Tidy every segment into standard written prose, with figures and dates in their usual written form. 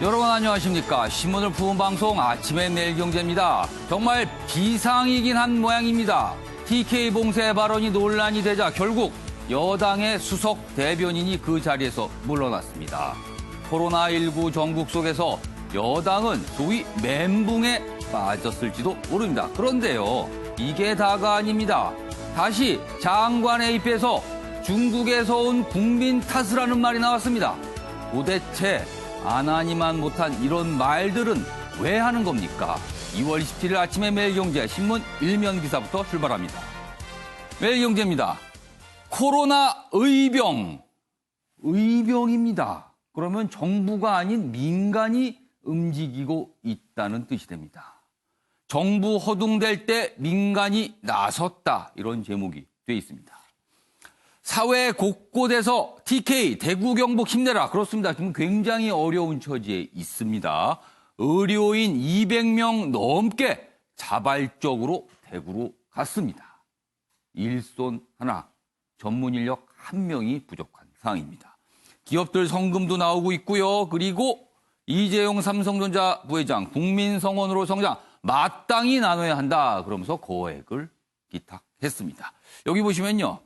여러분 안녕하십니까. 신문을 푸는 방송 아침의 매일경제입니다. 정말 비상이긴 한 모양입니다. TK 봉쇄 발언이 논란이 되자 결국 여당의 수석 대변인이 그 자리에서 물러났습니다. 코로나19 전국 속에서 여당은 소위 멘붕에 빠졌을지도 모릅니다. 그런데요, 이게 다가 아닙니다. 다시 장관에 입해서 중국에서 온 국민 탓을 하는 말이 나왔습니다. 도대체 안 하니만 못한 이런 말들은 왜 하는 겁니까? 2월 27일 아침에 매일경제 신문 일면 기사부터 출발합니다. 매일경제입니다. 코로나 의병. 의병입니다. 그러면 정부가 아닌 민간이 움직이고 있다는 뜻이 됩니다. 정부 허둥댈 때 민간이 나섰다. 이런 제목이 돼 있습니다. 사회 곳곳에서 TK, 대구, 경북 힘내라. 그렇습니다. 지금 굉장히 어려운 처지에 있습니다. 의료인 200명 넘게 자발적으로 대구로 갔습니다. 일손 하나, 전문 인력 1명이 부족한 상황입니다. 기업들 성금도 나오고 있고요. 그리고 이재용 삼성전자 부회장 국민성원으로 성장 마땅히 나눠야 한다. 그러면서 거액을 기탁했습니다. 여기 보시면요.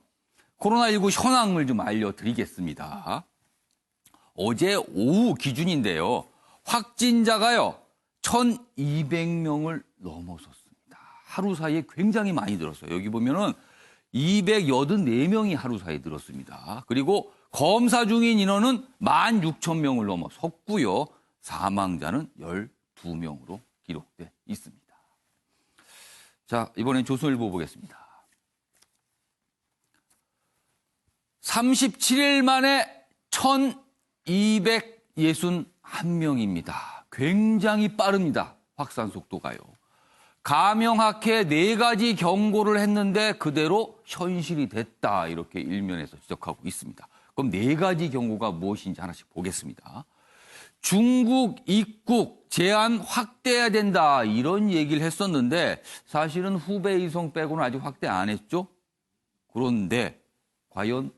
코로나19 현황을 좀 알려드리겠습니다. 어제 오후 기준인데요. 확진자가요. 1,200명을 넘어섰습니다. 하루 사이에 굉장히 많이 늘었어요. 여기 보면은 284명이 하루 사이에 늘었습니다. 그리고 검사 중인 인원은 16,000명을 넘어섰고요. 사망자는 12명으로 기록돼 있습니다. 자, 이번엔 조선일보 보겠습니다. 37일 만에 1,261명입니다. 굉장히 빠릅니다. 확산 속도가요. 감염학회 4가지 경고를 했는데 그대로 현실이 됐다. 이렇게 일면에서 지적하고 있습니다. 그럼 4가지 경고가 무엇인지 하나씩 보겠습니다. 중국 입국 제한 확대해야 된다. 이런 얘기를 했었는데 사실은 후베 이성 빼고는 아직 확대 안 했죠. 그런데 과연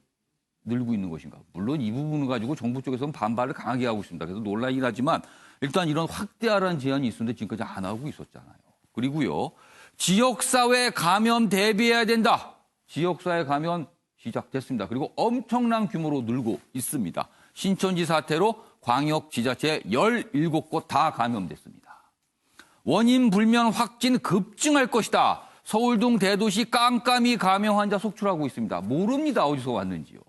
늘고 있는 것인가. 물론 이 부분을 가지고 정부 쪽에서는 반발을 강하게 하고 있습니다. 그래서 논란이긴 하지만 일단 이런 확대하라는 제안이 있었는데 지금까지 안 하고 있었잖아요. 그리고요. 지역사회 감염 대비해야 된다. 지역사회 감염 시작됐습니다. 그리고 엄청난 규모로 늘고 있습니다. 신천지 사태로 광역지자체 17곳 다 감염됐습니다. 원인 불명 확진 급증할 것이다. 서울 등 대도시 깜깜이 감염 환자 속출하고 있습니다. 모릅니다. 어디서 왔는지요.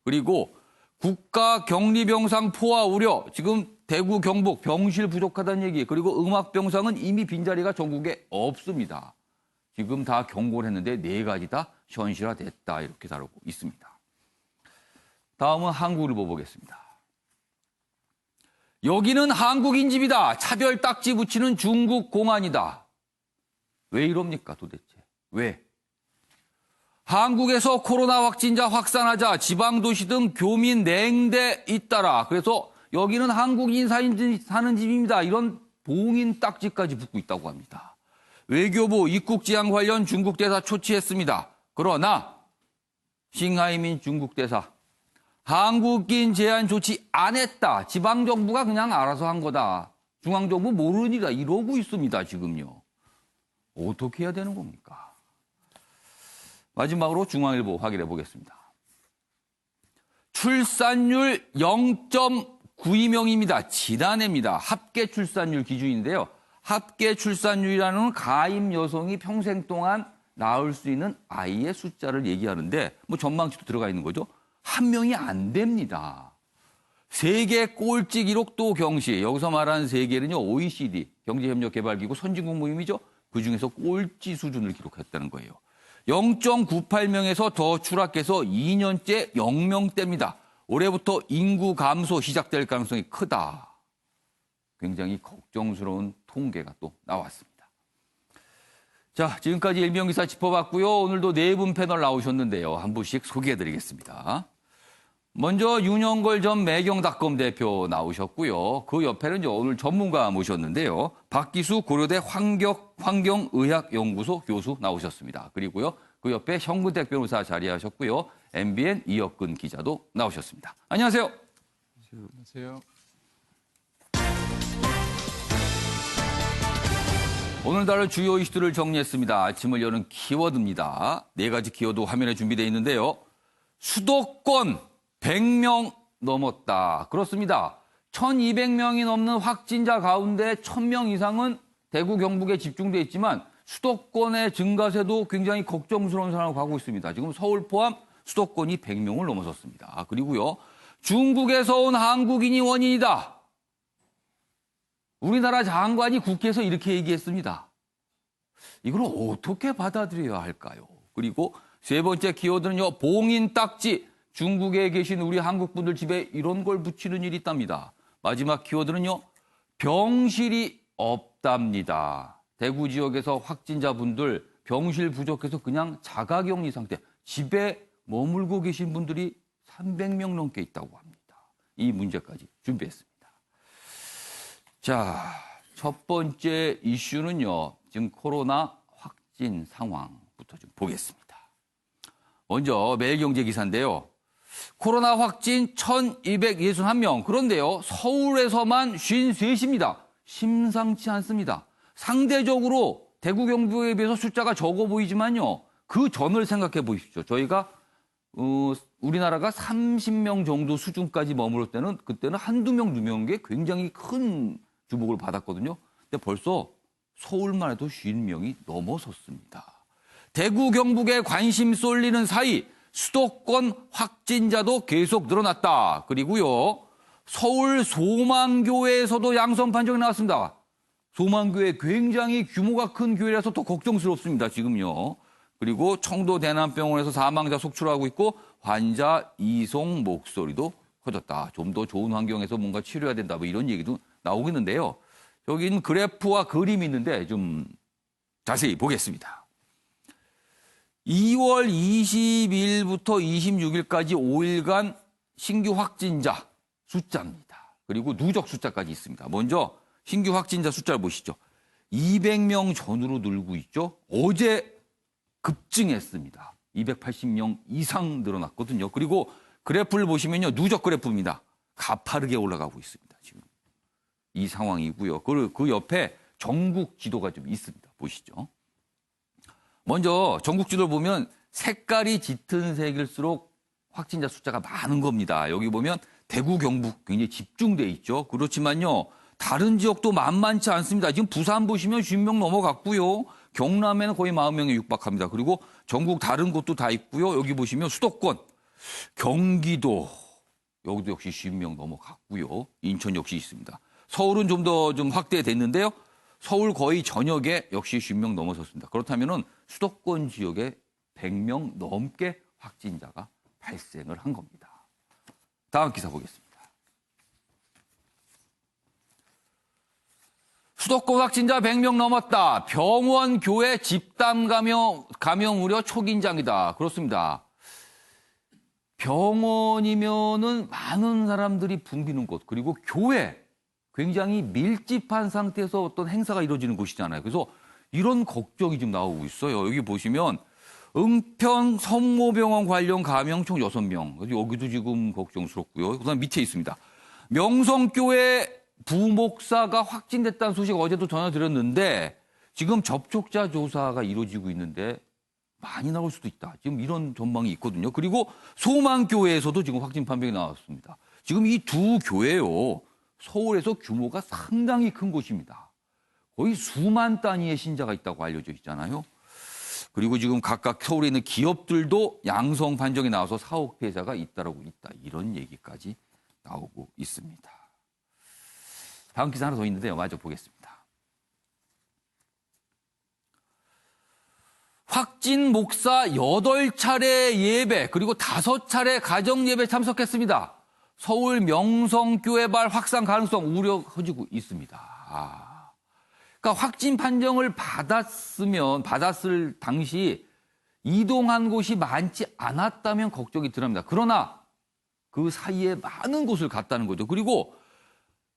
그리고 국가 격리병상 포화 우려. 지금 대구, 경북 병실 부족하다는 얘기. 그리고 음압병상은 이미 빈자리가 전국에 없습니다. 지금 다 경고를 했는데 4가지 다 현실화됐다. 이렇게 다루고 있습니다. 다음은 한국일보 보겠습니다. 여기는 한국인 집이다. 차별 딱지 붙이는 중국 공안이다. 왜 이럽니까 도대체? 왜? 한국에서 코로나 확진자 확산하자 지방도시 등 교민 냉대 잇따라. 그래서 여기는 한국인 사는 집입니다. 이런 봉인 딱지까지 붙고 있다고 합니다. 외교부 입국 제한 관련 중국 대사 초치했습니다. 그러나 싱하이민 중국 대사 한국인 제한 조치 안 했다. 지방정부가 그냥 알아서 한 거다. 중앙정부 모르니까 이러고 있습니다. 지금요. 어떻게 해야 되는 겁니까? 마지막으로 중앙일보 확인해 보겠습니다. 출산율 0.92명입니다. 지난해입니다. 합계 출산율 기준인데요. 합계 출산율이라는 가임 여성이 평생 동안 낳을 수 있는 아이의 숫자를 얘기하는데 뭐 전망치도 들어가 있는 거죠. 1명이 안 됩니다. 세계 꼴찌 기록도 경시. 여기서 말하는 세계는요. OECD, 경제협력개발기구 선진국 모임이죠. 그중에서 꼴찌 수준을 기록했다는 거예요. 0.98명에서 더 추락해서 2년째 0명대입니다. 올해부터 인구 감소 시작될 가능성이 크다. 굉장히 걱정스러운 통계가 또 나왔습니다. 자, 지금까지 일명기사 짚어봤고요. 오늘도 4분 패널 나오셨는데요. 한 분씩 소개해드리겠습니다. 먼저 윤영걸 전 매경닷컴 대표 나오셨고요. 그 옆에는 오늘 전문가 모셨는데요. 박기수 고려대 환경의학연구소 교수 나오셨습니다. 그리고요. 그 옆에 현근택 변호사 자리하셨고요. MBN 이혁근 기자도 나오셨습니다. 안녕하세요. 안녕하세요. 오늘 다룰 주요 이슈들을 정리했습니다. 아침을 여는 키워드입니다. 4가지 키워드 화면에 준비되어 있는데요. 수도권 100명 넘었다. 그렇습니다. 1,200명이 넘는 확진자 가운데 1,000명 이상은 대구, 경북에 집중돼 있지만 수도권의 증가세도 굉장히 걱정스러운 상황으로 가고 있습니다. 지금 서울 포함 수도권이 100명을 넘어섰습니다. 그리고요, 중국에서 온 한국인이 원인이다. 우리나라 장관이 국회에서 이렇게 얘기했습니다. 이걸 어떻게 받아들여야 할까요? 그리고 세 번째 키워드는요, 봉인 딱지. 중국에 계신 우리 한국 분들 집에 이런 걸 붙이는 일이 있답니다. 마지막 키워드는요, 병실이 없답니다. 대구 지역에서 확진자분들 병실 부족해서 그냥 자가격리 상태, 집에 머물고 계신 분들이 300명 넘게 있다고 합니다. 이 문제까지 준비했습니다. 자, 첫 번째 이슈는요, 지금 코로나 확진 상황부터 좀 보겠습니다. 먼저 매일경제 기사인데요. 코로나 확진 1,261명. 그런데요, 서울에서만 53입니다. 심상치 않습니다. 상대적으로 대구, 경북에 비해서 숫자가 적어 보이지만요, 그 전을 생각해 보십시오. 저희가 우리나라가 30명 정도 수준까지 머무를 때는 그때는 한두 명, 두 명인 게 굉장히 큰 주목을 받았거든요. 근데 벌써 서울만 해도 50명이 넘어섰습니다. 대구, 경북에 관심 쏠리는 사이 수도권 확진자도 계속 늘어났다. 그리고요, 서울 소망교회에서도 양성 판정이 나왔습니다. 소망교회 굉장히 규모가 큰 교회라서 더 걱정스럽습니다. 지금요. 그리고 청도 대남병원에서 사망자 속출하고 있고 환자 이송 목소리도 커졌다. 좀 더 좋은 환경에서 뭔가 치료해야 된다. 뭐 이런 얘기도 나오겠는데요. 여기는 그래프와 그림이 있는데 좀 자세히 보겠습니다. 2월 20일부터 26일까지 5일간 신규 확진자 숫자입니다. 그리고 누적 숫자까지 있습니다. 먼저 신규 확진자 숫자를 보시죠. 200명 전후로 늘고 있죠. 어제 급증했습니다. 280명 이상 늘어났거든요. 그리고 그래프를 보시면요, 누적 그래프입니다. 가파르게 올라가고 있습니다. 지금 이 상황이고요. 그 옆에 전국 지도가 좀 있습니다. 보시죠. 먼저 전국 지도를 보면 색깔이 짙은 색일수록 확진자 숫자가 많은 겁니다. 여기 보면 대구, 경북 굉장히 집중돼 있죠. 그렇지만요, 다른 지역도 만만치 않습니다. 지금 부산 보시면 50명 넘어갔고요. 경남에는 거의 40명에 육박합니다. 그리고 전국 다른 곳도 다 있고요. 여기 보시면 수도권, 경기도, 여기도 역시 50명 넘어갔고요. 인천 역시 있습니다. 서울은 좀 더 확대됐는데요. 서울 거의 전역에 역시 50명 넘어섰습니다. 그렇다면은 수도권 지역에 100명 넘게 확진자가 발생을 한 겁니다. 다음 기사 보겠습니다. 수도권 확진자 100명 넘었다. 병원, 교회, 집단 감염 우려 초긴장이다. 그렇습니다. 병원이면은 많은 사람들이 붐비는 곳, 그리고 교회, 굉장히 밀집한 상태에서 어떤 행사가 이루어지는 곳이잖아요. 그래서 이런 걱정이 지금 나오고 있어요. 여기 보시면 은평 성모병원 관련 감염 총 6명. 여기도 지금 걱정스럽고요. 그다음 밑에 있습니다. 명성교회 부목사가 확진됐다는 소식 어제도 전해드렸는데 지금 접촉자 조사가 이루어지고 있는데 많이 나올 수도 있다. 지금 이런 전망이 있거든요. 그리고 소망교회에서도 지금 확진 판명이 나왔습니다. 지금 이 두 교회요, 서울에서 규모가 상당히 큰 곳입니다. 거의 수만 단위의 신자가 있다고 알려져 있잖아요. 그리고 지금 각각 서울에 있는 기업들도 양성 판정이 나와서 사업 폐쇄가 잇따르고 있다. 이런 얘기까지 나오고 있습니다. 다음 기사 하나 더 있는데요. 마저 보겠습니다. 확진 목사 8차례 예배, 그리고 5차례 가정 예배 참석했습니다. 서울 명성교회발 확산 가능성 우려 커지고 있습니다. 그러니까 확진 판정을 받았을 당시 이동한 곳이 많지 않았다면 걱정이 들어갑니다. 그러나 그 사이에 많은 곳을 갔다는 거죠. 그리고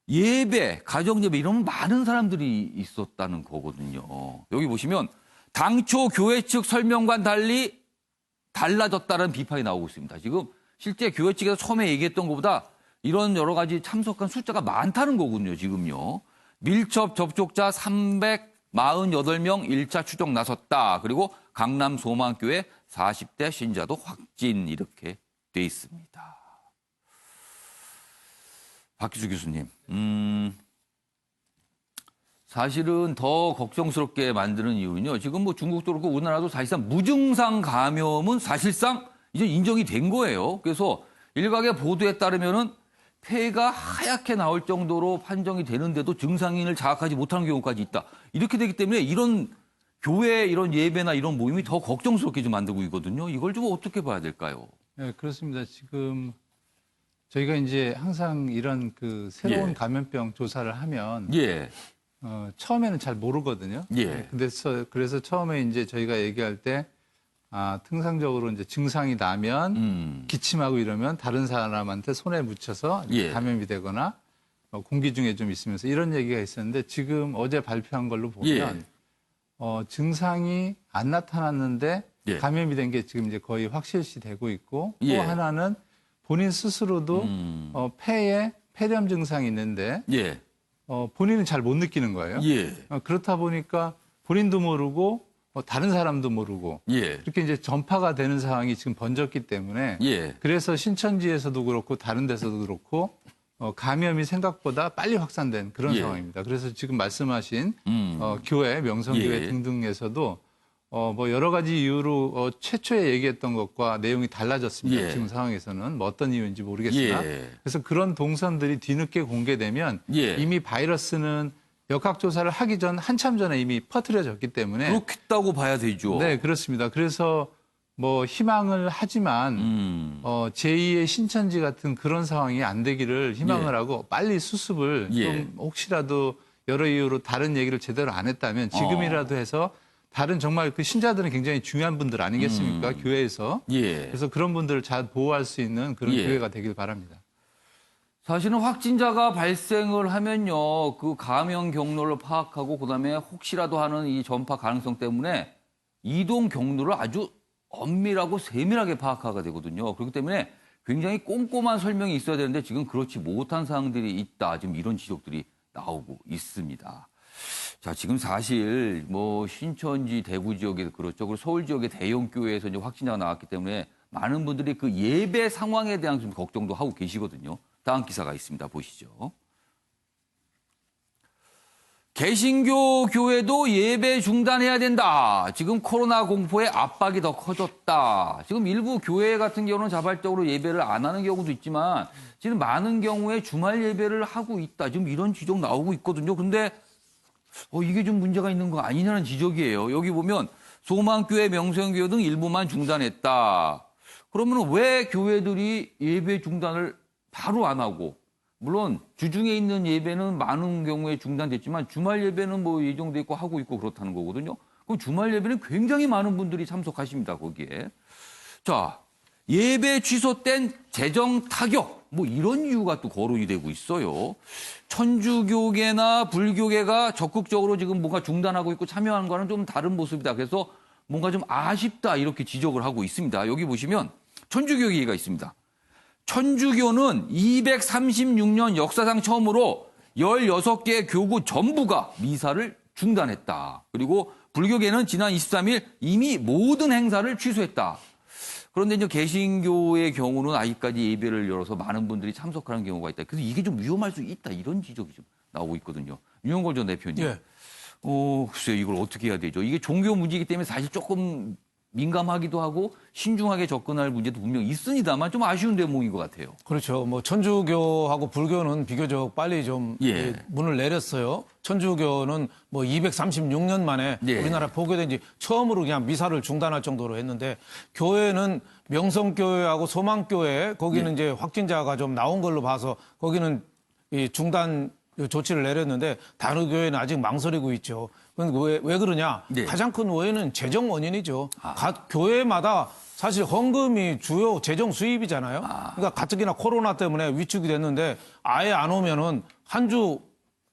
예배, 가정 예배 이런 많은 사람들이 있었다는 거거든요. 여기 보시면 당초 교회 측 설명과는 달리 달라졌다는 비판이 나오고 있습니다. 지금 실제 교회 측에서 처음에 얘기했던 것보다 이런 여러 가지 참석한 숫자가 많다는 거군요, 지금요. 밀접 접촉자 300 48명 1차 추적 나섰다. 그리고 강남 소망교회 40대 신자도 확진 이렇게 돼 있습니다. 박기주 교수님, 사실은 더 걱정스럽게 만드는 이유는요. 지금 뭐 중국도 그렇고 우리나라도 사실상 무증상 감염은 사실상 이제 인정이 된 거예요. 그래서 일각의 보도에 따르면은 폐가 하얗게 나올 정도로 판정이 되는데도 증상인을 자각하지 못하는 경우까지 있다. 이렇게 되기 때문에 이런 교회 이런 예배나 이런 모임이 더 걱정스럽게 좀 만들고 있거든요. 이걸 좀 어떻게 봐야 될까요? 네, 그렇습니다. 지금 저희가 이제 항상 이런 그 새로운 예. 감염병 조사를 하면 예. 처음에는 잘 모르거든요. 예. 네, 그래서 처음에 이제 저희가 얘기할 때 통상적으로 이제 증상이 나면 기침하고 이러면 다른 사람한테 손에 묻혀서 예. 감염이 되거나 공기 중에 좀 있으면서 이런 얘기가 있었는데 지금 어제 발표한 걸로 보면 증상이 안 나타났는데 예. 감염이 된 게 지금 이제 거의 확실시 되고 있고 예. 또 하나는 본인 스스로도 폐에 폐렴 증상이 있는데 예. 본인은 잘 못 느끼는 거예요. 예. 그렇다 보니까 본인도 모르고 다른 사람도 모르고 예. 이렇게 이제 전파가 되는 상황이 지금 번졌기 때문에 예. 그래서 신천지에서도 그렇고 다른 데서도 그렇고 감염이 생각보다 빨리 확산된 그런 예. 상황입니다. 그래서 지금 말씀하신 교회, 명성교회 예. 등등에서도 뭐 여러 가지 이유로 최초에 얘기했던 것과 내용이 달라졌습니다. 예. 지금 상황에서는 뭐 어떤 이유인지 모르겠으나 예. 그래서 그런 동선들이 뒤늦게 공개되면 예. 이미 바이러스는 역학조사를 하기 전 한참 전에 이미 퍼뜨려졌기 때문에 그렇다고 봐야 되죠. 네, 그렇습니다. 그래서 뭐 희망을 하지만 제2의 신천지 같은 그런 상황이 안 되기를 희망을 예. 하고 빨리 수습을 예. 좀 혹시라도 여러 이유로 다른 얘기를 제대로 안 했다면 지금이라도 해서 다른 정말 그 신자들은 굉장히 중요한 분들 아니겠습니까? 교회에서. 예. 그래서 그런 분들을 잘 보호할 수 있는 그런 예. 교회가 되길 바랍니다. 사실은 확진자가 발생을 하면요, 그 감염 경로를 파악하고 그다음에 혹시라도 하는 이 전파 가능성 때문에 이동 경로를 아주 엄밀하고 세밀하게 파악하게 되거든요. 그렇기 때문에 굉장히 꼼꼼한 설명이 있어야 되는데 지금 그렇지 못한 사항들이 있다. 지금 이런 지적들이 나오고 있습니다. 자, 지금 사실 뭐 신천지 대구 지역에도 그렇죠. 그리고 서울 지역의 대형 교회에서 이제 확진자가 나왔기 때문에 많은 분들이 그 예배 상황에 대한 좀 걱정도 하고 계시거든요. 다음 기사가 있습니다. 보시죠. 개신교 교회도 예배 중단해야 된다. 지금 코로나 공포의 압박이 더 커졌다. 지금 일부 교회 같은 경우는 자발적으로 예배를 안 하는 경우도 있지만 지금 많은 경우에 주말 예배를 하고 있다. 지금 이런 지적 나오고 있거든요. 근데 이게 좀 문제가 있는 거 아니냐는 지적이에요. 여기 보면 소망교회, 명성교회 등 일부만 중단했다. 그러면 왜 교회들이 예배 중단을 바로 안 하고, 물론 주중에 있는 예배는 많은 경우에 중단됐지만 주말 예배는 뭐 예정돼 있고 하고 있고 그렇다는 거거든요. 그럼 주말 예배는 굉장히 많은 분들이 참석하십니다, 거기에. 자, 예배 취소된 재정 타격, 뭐 이런 이유가 또 거론이 되고 있어요. 천주교계나 불교계가 적극적으로 지금 뭔가 중단하고 있고 참여하는 거는 좀 다른 모습이다. 그래서 뭔가 좀 아쉽다 이렇게 지적을 하고 있습니다. 여기 보시면 천주교 얘기가 있습니다. 천주교는 236년 역사상 처음으로 16개의 교구 전부가 미사를 중단했다. 그리고 불교계는 지난 23일 이미 모든 행사를 취소했다. 그런데 이제 개신교의 경우는 아직까지 예배를 열어서 많은 분들이 참석하는 경우가 있다. 그래서 이게 좀 위험할 수 있다. 이런 지적이 좀 나오고 있거든요. 윤영걸 전 대표님. 예. 글쎄요. 이걸 어떻게 해야 되죠? 이게 종교 문제이기 때문에 사실 조금 민감하기도 하고 신중하게 접근할 문제도 분명히 있습니다만 좀 아쉬운 대목인 것 같아요. 그렇죠. 뭐 천주교하고 불교는 비교적 빨리 좀 예. 문을 내렸어요. 천주교는 뭐 236년 만에 예. 우리나라 포교된 지 처음으로 그냥 미사를 중단할 정도로 했는데 교회는 명성교회하고 소망교회 거기는 이제 확진자가 좀 나온 걸로 봐서 거기는 이 중단 조치를 내렸는데 다른 교회는 아직 망설이고 있죠. 왜 그러냐? 네. 가장 큰 원인은 재정 원인이죠. 각 교회마다 사실 헌금이 주요 재정 수입이잖아요. 그러니까 가뜩이나 코로나 때문에 위축이 됐는데 아예 안 오면은 한 주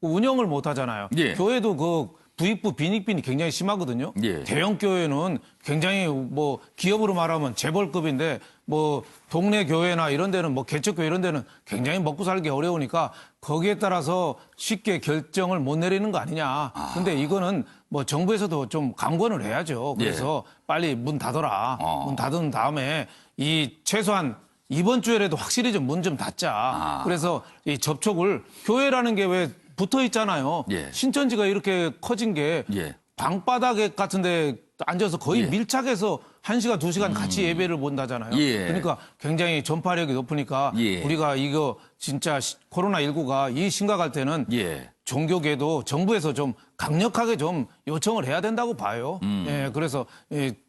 운영을 못 하잖아요. 예. 교회도 그 부익부 빈익빈이 굉장히 심하거든요. 예. 대형 교회는 굉장히 뭐 기업으로 말하면 재벌급인데 뭐 동네 교회나 이런 데는 뭐 개척교회 이런 데는 굉장히 먹고 살기 어려우니까 거기에 따라서 쉽게 결정을 못 내리는 거 아니냐. 근데 이거는 뭐 정부에서도 좀 강권을 해야죠. 그래서 빨리 문 닫아라. 문 닫은 다음에 이 최소한 이번 주에라도 확실히 좀 문 좀 닫자. 그래서 이 접촉을 교회라는 게 왜 붙어 있잖아요. 예. 신천지가 이렇게 커진 게 예. 방바닥에 같은데 앉아서 거의 밀착해서 1시간, 2시간 같이 예배를 본다잖아요. 예. 그러니까 굉장히 전파력이 높으니까 예. 우리가 이거 진짜 코로나19가 이 심각할 때는 예. 종교계도 정부에서 좀 강력하게 좀 요청을 해야 된다고 봐요. 예, 그래서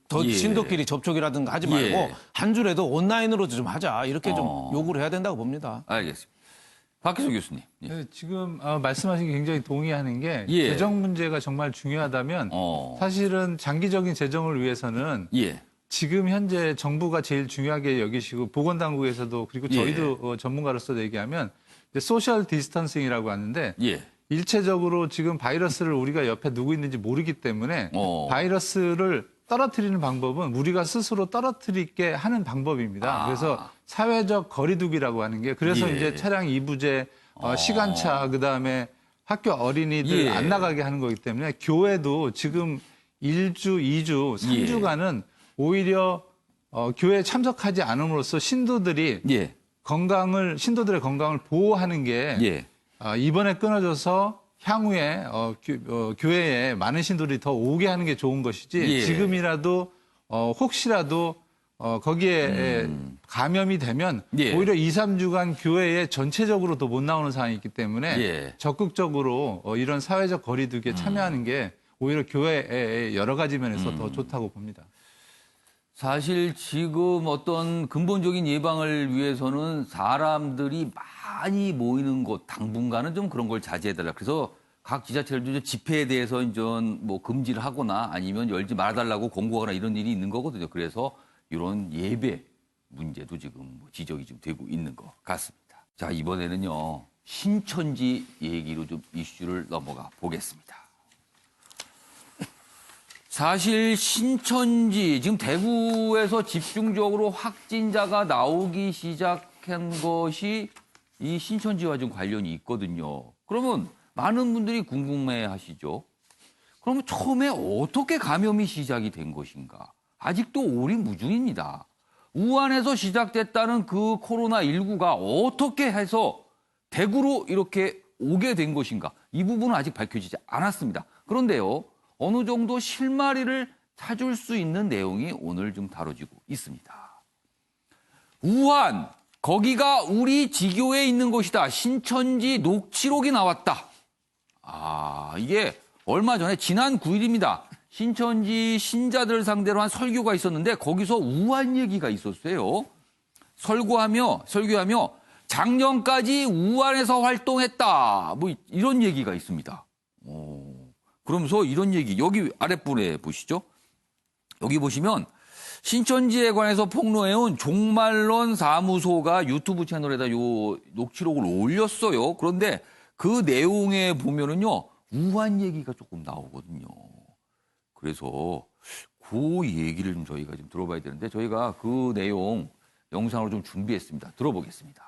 더 예. 신도끼리 접촉이라든가 하지 말고 예. 한 주라도 온라인으로 좀 하자. 이렇게 좀 요구를 해야 된다고 봅니다. 알겠습니다. 박희수 교수님. 예. 네, 지금 말씀하신 게 굉장히 동의하는 게 예. 재정 문제가 정말 중요하다면 사실은 장기적인 재정을 위해서는 예. 지금 현재 정부가 제일 중요하게 여기시고 보건당국에서도 그리고 저희도 전문가로서 얘기하면 이제 소셜 디스턴싱이라고 하는데 예. 일체적으로 지금 바이러스를 우리가 옆에 누구 있는지 모르기 때문에 바이러스를 떨어뜨리는 방법은 우리가 스스로 떨어뜨리게 하는 방법입니다. 그래서 사회적 거리두기라고 하는 게 그래서 예. 이제 차량 이부제, 시간차, 그다음에 학교 어린이들 예. 안 나가게 하는 거기 때문에 교회도 지금 1주, 2주, 3주간은 오히려 교회에 참석하지 않음으로써 신도들이 예. 신도들의 건강을 보호하는 게 예. 이번에 끊어져서 향후에 교회에 많은 신도들이 더 오게 하는 게 좋은 것이지 예. 지금이라도 혹시라도 거기에 감염이 되면 예. 오히려 2, 3주간 교회에 전체적으로 더 못 나오는 상황이 있기 때문에 예. 적극적으로 이런 사회적 거리두기에 참여하는 게 오히려 교회의 여러 가지 면에서 더 좋다고 봅니다. 사실 지금 어떤 근본적인 예방을 위해서는 사람들이 많이 모이는 곳 당분간은 좀 그런 걸 자제해달라. 그래서 각 지자체들도 이제 집회에 대해서 이제 뭐 금지를 하거나 아니면 열지 말아달라고 권고하거나 이런 일이 있는 거거든요. 그래서 이런 예배 문제도 지금 뭐 지적이 좀 되고 있는 것 같습니다. 자, 이번에는요, 신천지 얘기로 좀 이슈를 넘어가 보겠습니다. 사실 신천지 지금 대구에서 집중적으로 확진자가 나오기 시작한 것이 이 신천지와 좀 관련이 있거든요. 그러면 많은 분들이 궁금해하시죠. 그러면 처음에 어떻게 감염이 시작이 된 것인가? 아직도 오리무중입니다. 우한에서 시작됐다는 그 코로나19가 어떻게 해서 대구로 이렇게 오게 된 것인가? 이 부분은 아직 밝혀지지 않았습니다. 그런데요, 어느 정도 실마리를 찾을 수 있는 내용이 오늘 좀 다뤄지고 있습니다. 우한, 거기가 우리 지교에 있는 곳이다. 신천지 녹취록이 나왔다. 이게 얼마 전에 지난 9일입니다. 신천지 신자들 상대로 한 설교가 있었는데 거기서 우한 얘기가 있었어요. 설교하며 작년까지 우한에서 활동했다. 뭐 이런 얘기가 있습니다. 그러면서 이런 얘기, 여기 아랫부분에 보시죠. 여기 보시면 신천지에 관해서 폭로해온 종말론 사무소가 유튜브 채널에다 요 녹취록을 올렸어요. 그런데 그 내용에 보면은요, 우한 얘기가 조금 나오거든요. 그래서 그 얘기를 좀 저희가 좀 들어봐야 되는데 저희가 그 내용 영상으로 좀 준비했습니다. 들어보겠습니다.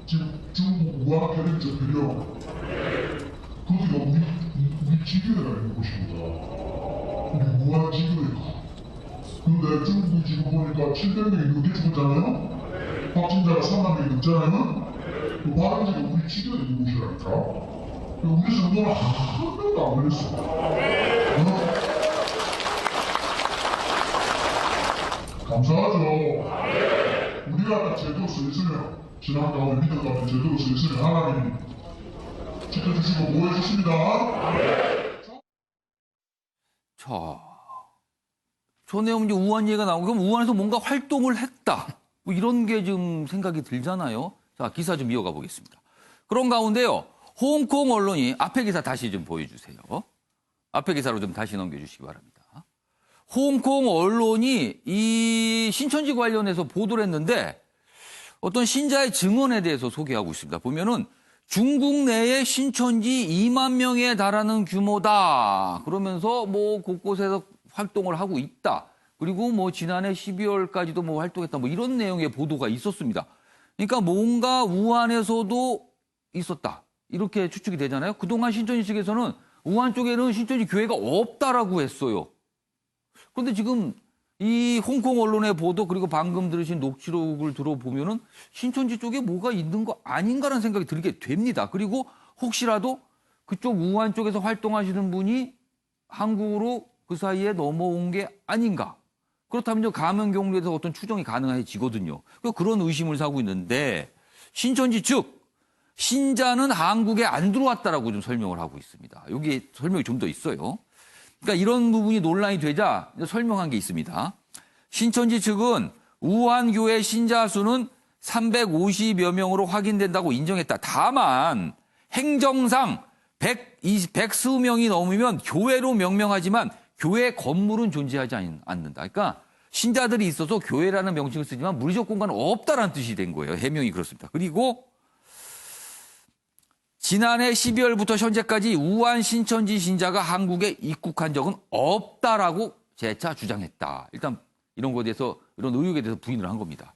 지금 중국 우한 결연자들이요. 거기가 우리 지교회가 있는 곳입니다. 우리 우한 지교회가. 근데 중국 지금 보니까 700명이 넘게 죽었잖아요. 확진자가 3만 명이 넘잖아요. 그 발원지가 우리 지교회 있는 곳이라니까. 우리 정도는 한 명도 안 걸렸어. 감사하죠. 우리가 제대로 서 있으면 지난 가운데 믿음 가운데 제대로 서 있으면 하나님이 지켜주시고 보호해주십니다. 자, 저 내용 이제 우한 얘기가 나오고 그럼 우한에서 뭔가 활동을 했다. 뭐 이런 게 좀 생각이 들잖아요. 자, 기사 좀 이어가 보겠습니다. 그런 가운데요, 홍콩 언론이 앞에 기사 다시 좀 보여주세요. 앞에 기사로 좀 다시 넘겨주시기 바랍니다. 홍콩 언론이 이 신천지 관련해서 보도를 했는데 어떤 신자의 증언에 대해서 소개하고 있습니다. 보면은 중국 내에 신천지 2만 명에 달하는 규모다. 그러면서 뭐 곳곳에서 활동을 하고 있다. 그리고 뭐 지난해 12월까지도 뭐 활동했다. 뭐 이런 내용의 보도가 있었습니다. 그러니까 뭔가 우한에서도 있었다. 이렇게 추측이 되잖아요. 그동안 신천지 측에서는 우한 쪽에는 신천지 교회가 없다라고 했어요. 그런데 지금 이 홍콩 언론의 보도 그리고 방금 들으신 녹취록을 들어보면은 신천지 쪽에 뭐가 있는 거 아닌가라는 생각이 들게 됩니다. 그리고 혹시라도 그쪽 우한 쪽에서 활동하시는 분이 한국으로 그 사이에 넘어온 게 아닌가. 그렇다면 가면 경로에 대해서 어떤 추정이 가능해지거든요. 그런 의심을 사고 있는데 신천지 측 신자는 한국에 안 들어왔다라고 좀 설명을 하고 있습니다. 여기 설명이 좀 더 있어요. 그러니까 이런 부분이 논란이 되자 설명한 게 있습니다. 신천지 측은 우한교회 신자 수는 350여 명으로 확인된다고 인정했다. 다만 행정상 120명이 넘으면 교회로 명명하지만 교회 건물은 존재하지 않는다. 그러니까 신자들이 있어서 교회라는 명칭을 쓰지만 물리적 공간은 없다라는 뜻이 된 거예요. 해명이 그렇습니다. 그리고 지난해 12월부터 현재까지 우한 신천지 신자가 한국에 입국한 적은 없다라고 재차 주장했다. 일단 이런 거에 대해서 이런 의혹에 대해서 부인을 한 겁니다.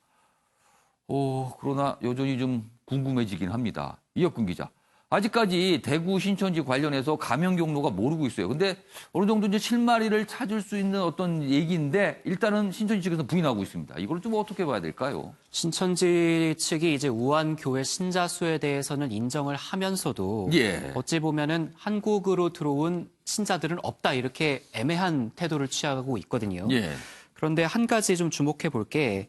그러나 여전히 좀 궁금해지긴 합니다. 이혁근 기자. 아직까지 대구 신천지 관련해서 감염 경로가 모르고 있어요. 근데 어느 정도 이제 실마리를 찾을 수 있는 어떤 얘기인데 일단은 신천지 측에서 부인하고 있습니다. 이걸 좀 어떻게 봐야 될까요? 신천지 측이 이제 우한 교회 신자 수에 대해서는 인정을 하면서도 예. 어찌 보면은 한국으로 들어온 신자들은 없다 이렇게 애매한 태도를 취하고 있거든요. 예. 그런데 한 가지 좀 주목해 볼 게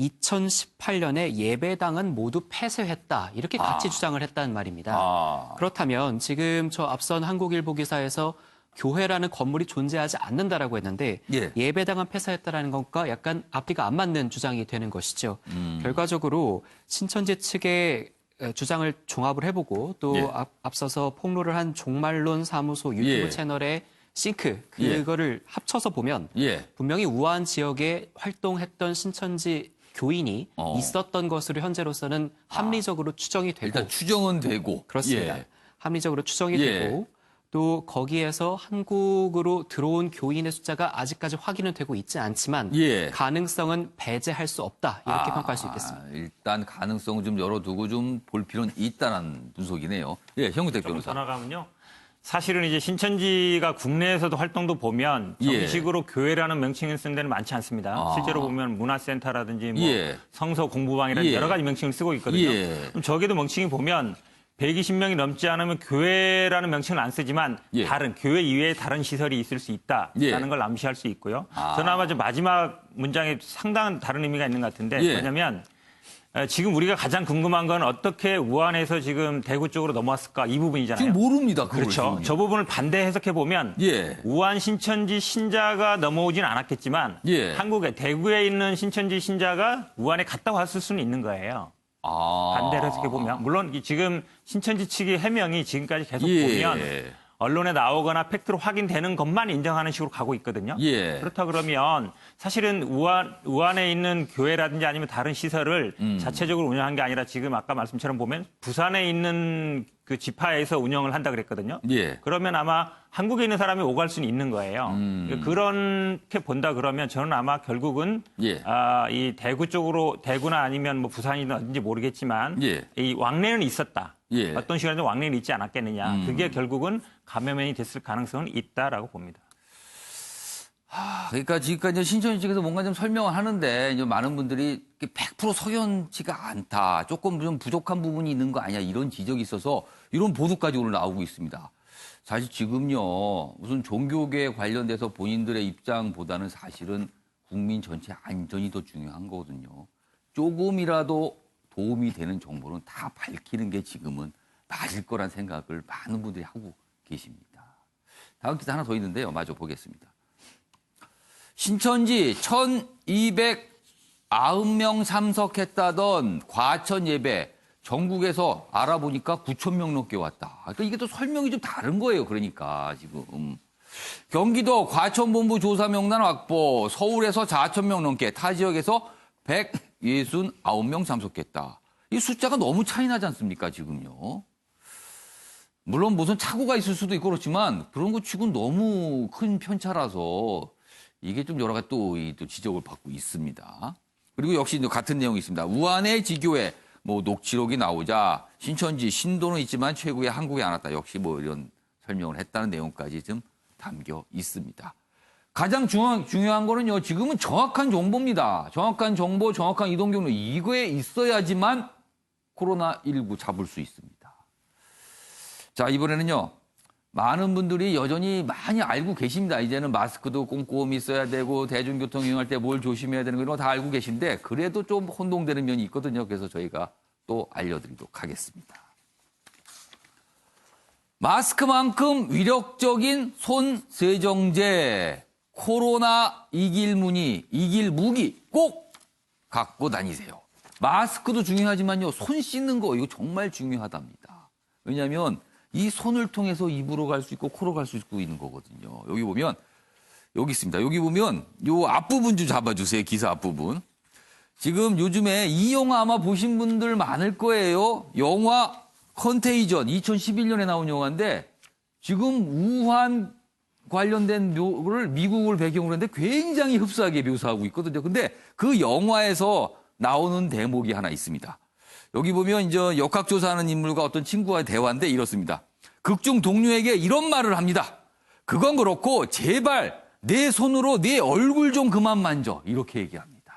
2018년에 예배당은 모두 폐쇄했다 이렇게 같이 주장을 했다는 말입니다. 그렇다면 지금 저 앞선 한국일보 기사에서 교회라는 건물이 존재하지 않는다라고 했는데 예배당은 폐쇄했다라는 것과 약간 앞뒤가 안 맞는 주장이 되는 것이죠. 결과적으로 신천지 측의 주장을 종합을 해보고 또 앞서서 폭로를 한 종말론 사무소 유튜브 채널의 싱크 그거를 합쳐서 보면 분명히 우한 지역에 활동했던 신천지 교인이 있었던 것으로 현재로서는 합리적으로 추정이 되고 일단 추정은 되고 그렇습니다. 합리적으로 추정이 되고 또 거기에서 한국으로 들어온 교인의 숫자가 아직까지 확인은 되고 있지 않지만 가능성은 배제할 수 없다 이렇게 평가할 수 있겠습니다. 일단 가능성을 좀 열어두고 좀 볼 필요는 있다는 분석이네요. 현근택 변호사. 더 나가면요. 사실은 이제 신천지가 국내에서도 활동도 보면 정식으로 교회라는 명칭을 쓴 데는 많지 않습니다. 실제로 보면 문화센터라든지 뭐 성서 공부방이라는 여러 가지 명칭을 쓰고 있거든요. 그럼 저기도 명칭이 보면 120명이 넘지 않으면 교회라는 명칭을 안 쓰지만 다른 교회 이외에 다른 시설이 있을 수 있다라는 걸 암시할 수 있고요. 저는 아마 좀 마지막 문장에 상당한 다른 의미가 있는 것 같은데 뭐냐면 지금 우리가 가장 궁금한 건 어떻게 우한에서 지금 대구 쪽으로 넘어왔을까 이 부분이잖아요. 지금 모릅니다. 그렇죠. 저 부분을 반대 해석해 보면 우한 신천지 신자가 넘어오진 않았겠지만 한국에 대구에 있는 신천지 신자가 우한에 갔다 왔을 수는 있는 거예요. 반대로 해석해 보면 물론 지금 신천지 측의 해명이 지금까지 계속 보면 언론에 나오거나 팩트로 확인되는 것만 인정하는 식으로 가고 있거든요. 그렇다 그러면 사실은 우한에 있는 교회라든지 아니면 다른 시설을 자체적으로 운영한 게 아니라 지금 아까 말씀처럼 보면 부산에 있는 그 지파에서 운영을 한다 그랬거든요. 그러면 아마 한국에 있는 사람이 오갈 수는 있는 거예요. 그렇게 본다 그러면 저는 아마 결국은 이 대구 쪽으로 대구나 아니면 뭐 부산이든 어딘지 모르겠지만 이 왕래는 있었다. 어떤 시간에 왕래는 있지 않았겠느냐. 그게 결국은 감염이 됐을 가능성은 있다라고 봅니다. 그러니까 지금까지 신천지 측에서 뭔가 좀 설명을 하는데 이제 많은 분들이 100% 석연치가 않다. 조금 좀 부족한 부분이 있는 거 아니야. 이런 지적이 있어서 이런 보도까지 오늘 나오고 있습니다. 사실 지금요. 무슨 종교계 관련돼서 본인들의 입장보다는 사실은 국민 전체 안전이 더 중요한 거거든요. 조금이라도 도움이 되는 정보는 다 밝히는 게 지금은 맞을 거란 생각을 많은 분들이 하고 계십니다. 다음 기사 하나 더 있는데요. 마저 보겠습니다. 신천지 1,290명 참석했다던 과천 예배 전국에서 알아보니까 9,000명 넘게 왔다. 그러니까 이게 또 설명이 좀 다른 거예요. 그러니까 지금. 경기도 과천본부 조사 명단 확보, 서울에서 4,000명 넘게, 타 지역에서 169명 참석했다. 이 숫자가 너무 차이 나지 않습니까, 지금요? 물론 무슨 착오가 있을 수도 있고 그렇지만 그런 것 치고는 너무 큰 편차라서 이게 좀 여러 가지 또 지적을 받고 있습니다. 그리고 역시 같은 내용이 있습니다. 우한의 지교회 녹취록이 나오자 신천지 신도는 있지만 최고의 한국에 안 왔다. 역시 이런 설명을 했다는 내용까지 좀 담겨 있습니다. 가장 중요한 거는요, 지금은 정확한 정보입니다. 정확한 정보, 정확한 이동 경로, 이거에 있어야지만 코로나19 잡을 수 있습니다. 자, 이번에는요, 많은 분들이 여전히 많이 알고 계십니다. 이제는 마스크도 꼼꼼히 써야 되고, 대중교통 이용할 때 뭘 조심해야 되는 거 이런 거 다 알고 계신데, 그래도 좀 혼동되는 면이 있거든요. 그래서 저희가 또 알려드리도록 하겠습니다. 마스크만큼 위력적인 손 세정제, 코로나 이길 무기 꼭 갖고 다니세요. 마스크도 중요하지만요, 손 씻는 거 이거 정말 중요하답니다. 왜냐하면 이 손을 통해서 입으로 갈 수 있고 코로 갈 수 있고 있는 거거든요. 여기 보면 여기 있습니다. 여기 보면 요 앞부분 좀 잡아주세요. 기사 앞부분. 지금 요즘에 이 영화 아마 보신 분들 많을 거예요. 영화 컨테이전 2011년에 나온 영화인데 지금 우한 관련된 묘를 미국을 배경으로 했는데 굉장히 흡사하게 묘사하고 있거든요. 근데 그 영화에서 나오는 대목이 하나 있습니다. 여기 보면 이제 역학조사하는 인물과 어떤 친구와의 대화인데 이렇습니다. 극중 동료에게 이런 말을 합니다. 그건 그렇고 제발 내 손으로 내 얼굴 좀 그만 만져. 이렇게 얘기합니다.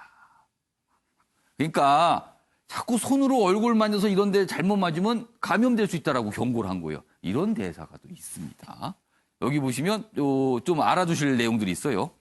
그러니까 자꾸 손으로 얼굴 만져서 이런 데 잘못 맞으면 감염될 수 있다라고 경고를 한 거예요. 이런 대사가 또 있습니다. 여기 보시면 좀 알아두실 내용들이 있어요.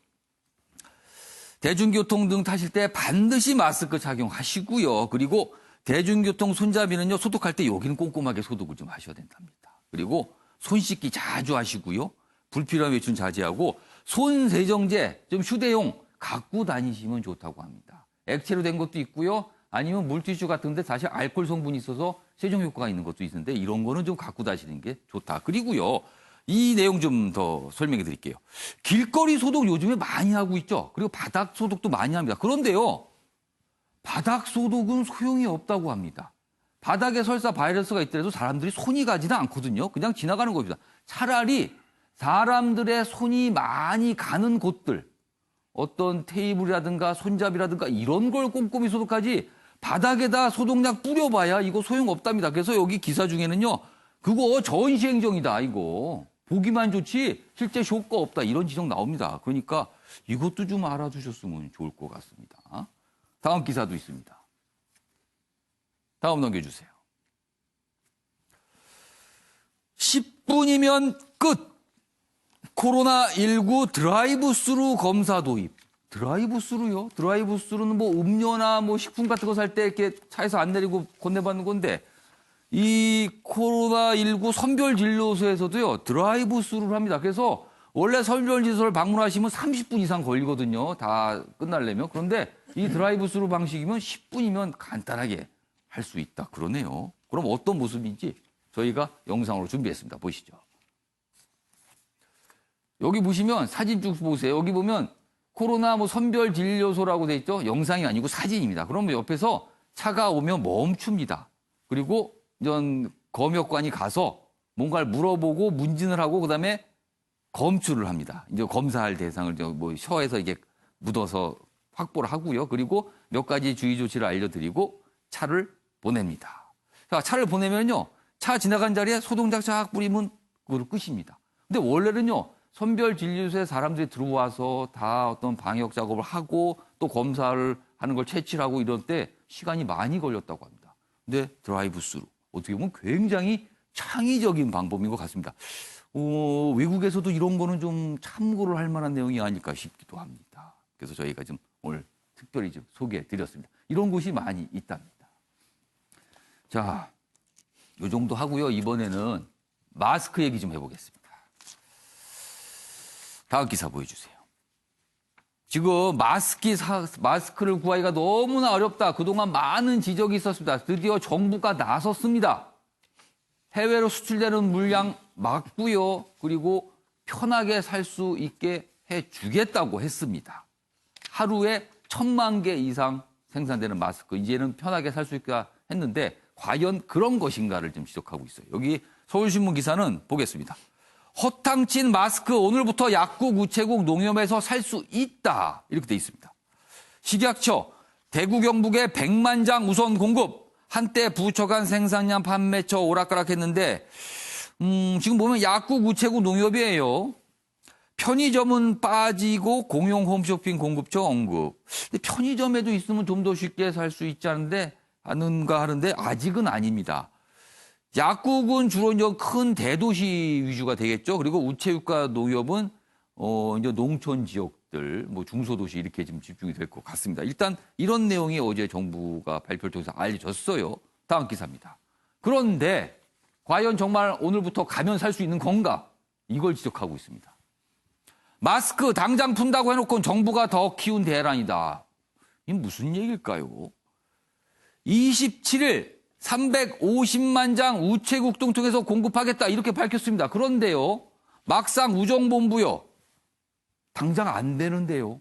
대중교통 등 타실 때 반드시 마스크 착용하시고요. 그리고 대중교통 손잡이는요, 소독할 때 여기는 꼼꼼하게 소독을 좀 하셔야 된답니다. 그리고 손 씻기 자주 하시고요. 불필요한 외출 자제하고 손 세정제 좀 휴대용 갖고 다니시면 좋다고 합니다. 액체로 된 것도 있고요. 아니면 물티슈 같은데 사실 알코올 성분이 있어서 세정 효과가 있는 것도 있는데 이런 거는 좀 갖고 다니시는 게 좋다. 그리고요. 이 내용 좀 더 설명해 드릴게요. 길거리 소독 요즘에 많이 하고 있죠. 그리고 바닥 소독도 많이 합니다. 그런데요. 바닥 소독은 소용이 없다고 합니다. 바닥에 설사 바이러스가 있더라도 사람들이 손이 가지는 않거든요. 그냥 지나가는 겁니다. 차라리 사람들의 손이 많이 가는 곳들, 어떤 테이블이라든가 손잡이라든가 이런 걸 꼼꼼히 소독하지 바닥에다 소독약 뿌려봐야 이거 소용없답니다. 그래서 여기 기사 중에는요. 그거 전시행정이다 이거. 보기만 좋지 실제 효과 없다 이런 지적 나옵니다. 그러니까 이것도 좀 알아두셨으면 좋을 것 같습니다. 다음 기사도 있습니다. 다음 넘겨주세요. 10분이면 끝. 코로나19 드라이브스루 검사 도입. 드라이브스루요? 드라이브스루는 뭐 음료나 뭐 식품 같은 거 살 때 이렇게 차에서 안 내리고 건네받는 건데 이 코로나19 선별진료소에서도요, 드라이브스루를 합니다. 그래서 원래 선별진료소를 방문하시면 30분 이상 걸리거든요. 다 끝나려면. 그런데 이 드라이브스루 방식이면 10분이면 간단하게 할 수 있다. 그러네요. 그럼 어떤 모습인지 저희가 영상으로 준비했습니다. 보시죠. 여기 보시면 사진 쭉 보세요. 여기 보면 코로나 뭐 선별진료소라고 돼 있죠. 영상이 아니고 사진입니다. 그러면 옆에서 차가 오면 멈춥니다. 그리고 전 검역관이 가서 뭔가를 물어보고 문진을 하고 그다음에 검출을 합니다. 이제 검사할 대상을 뭐 혀에서 이게 묻어서 확보를 하고요. 그리고 몇 가지 주의 조치를 알려드리고 차를 보냅니다. 자, 차를 보내면요, 차 지나간 자리에 소독약 쫙 뿌리면 그걸 끝입니다. 근데 원래는요, 선별 진료소에 사람들이 들어와서 다 어떤 방역 작업을 하고 또 검사를 하는 걸 채취하고 이런 때 시간이 많이 걸렸다고 합니다. 근데 드라이브스루 어떻게 보면 굉장히 창의적인 방법인 것 같습니다. 외국에서도 이런 거는 좀 참고를 할 만한 내용이 아닐까 싶기도 합니다. 그래서 저희가 좀 오늘 특별히 좀 소개해 드렸습니다. 이런 곳이 많이 있답니다. 자, 요 정도 하고요. 이번에는 마스크 얘기 좀 해보겠습니다. 다음 기사 보여주세요. 지금 마스크를 구하기가 너무나 어렵다. 그동안 많은 지적이 있었습니다. 드디어 정부가 나섰습니다. 해외로 수출되는 물량 막고요. 그리고 편하게 살 수 있게 해주겠다고 했습니다. 하루에 1000만 개 이상 생산되는 마스크 이제는 편하게 살 수 있게 했는데 과연 그런 것인가를 좀 지적하고 있어요. 여기 서울신문 기사는 보겠습니다. 허탕친 마스크 오늘부터 약국, 우체국, 농협에서 살 수 있다. 이렇게 돼 있습니다. 식약처 대구 경북에 100만 장 우선 공급. 한때 부처간 생산량 판매처 오락가락했는데 지금 보면 약국, 우체국, 농협이에요. 편의점은 빠지고 공용 홈쇼핑 공급처 언급. 근데 편의점에도 있으면 좀 더 쉽게 살 수 있지 않은가 하는데 아직은 아닙니다. 약국은 주로 이제 큰 대도시 위주가 되겠죠. 그리고 우체국과 농협은 이제 농촌 지역들, 뭐 중소도시 이렇게 지금 집중이 될 것 같습니다. 일단 이런 내용이 어제 정부가 발표를 통해서 알려졌어요. 다음 기사입니다. 그런데 과연 정말 오늘부터 가면 살 수 있는 건가? 이걸 지적하고 있습니다. 마스크 당장 푼다고 해놓고 정부가 더 키운 대란이다. 이게 무슨 얘기일까요? 27일 350만 장 우체국 등 통해서 공급하겠다 이렇게 밝혔습니다. 그런데요. 막상 우정본부요. 당장 안 되는데요.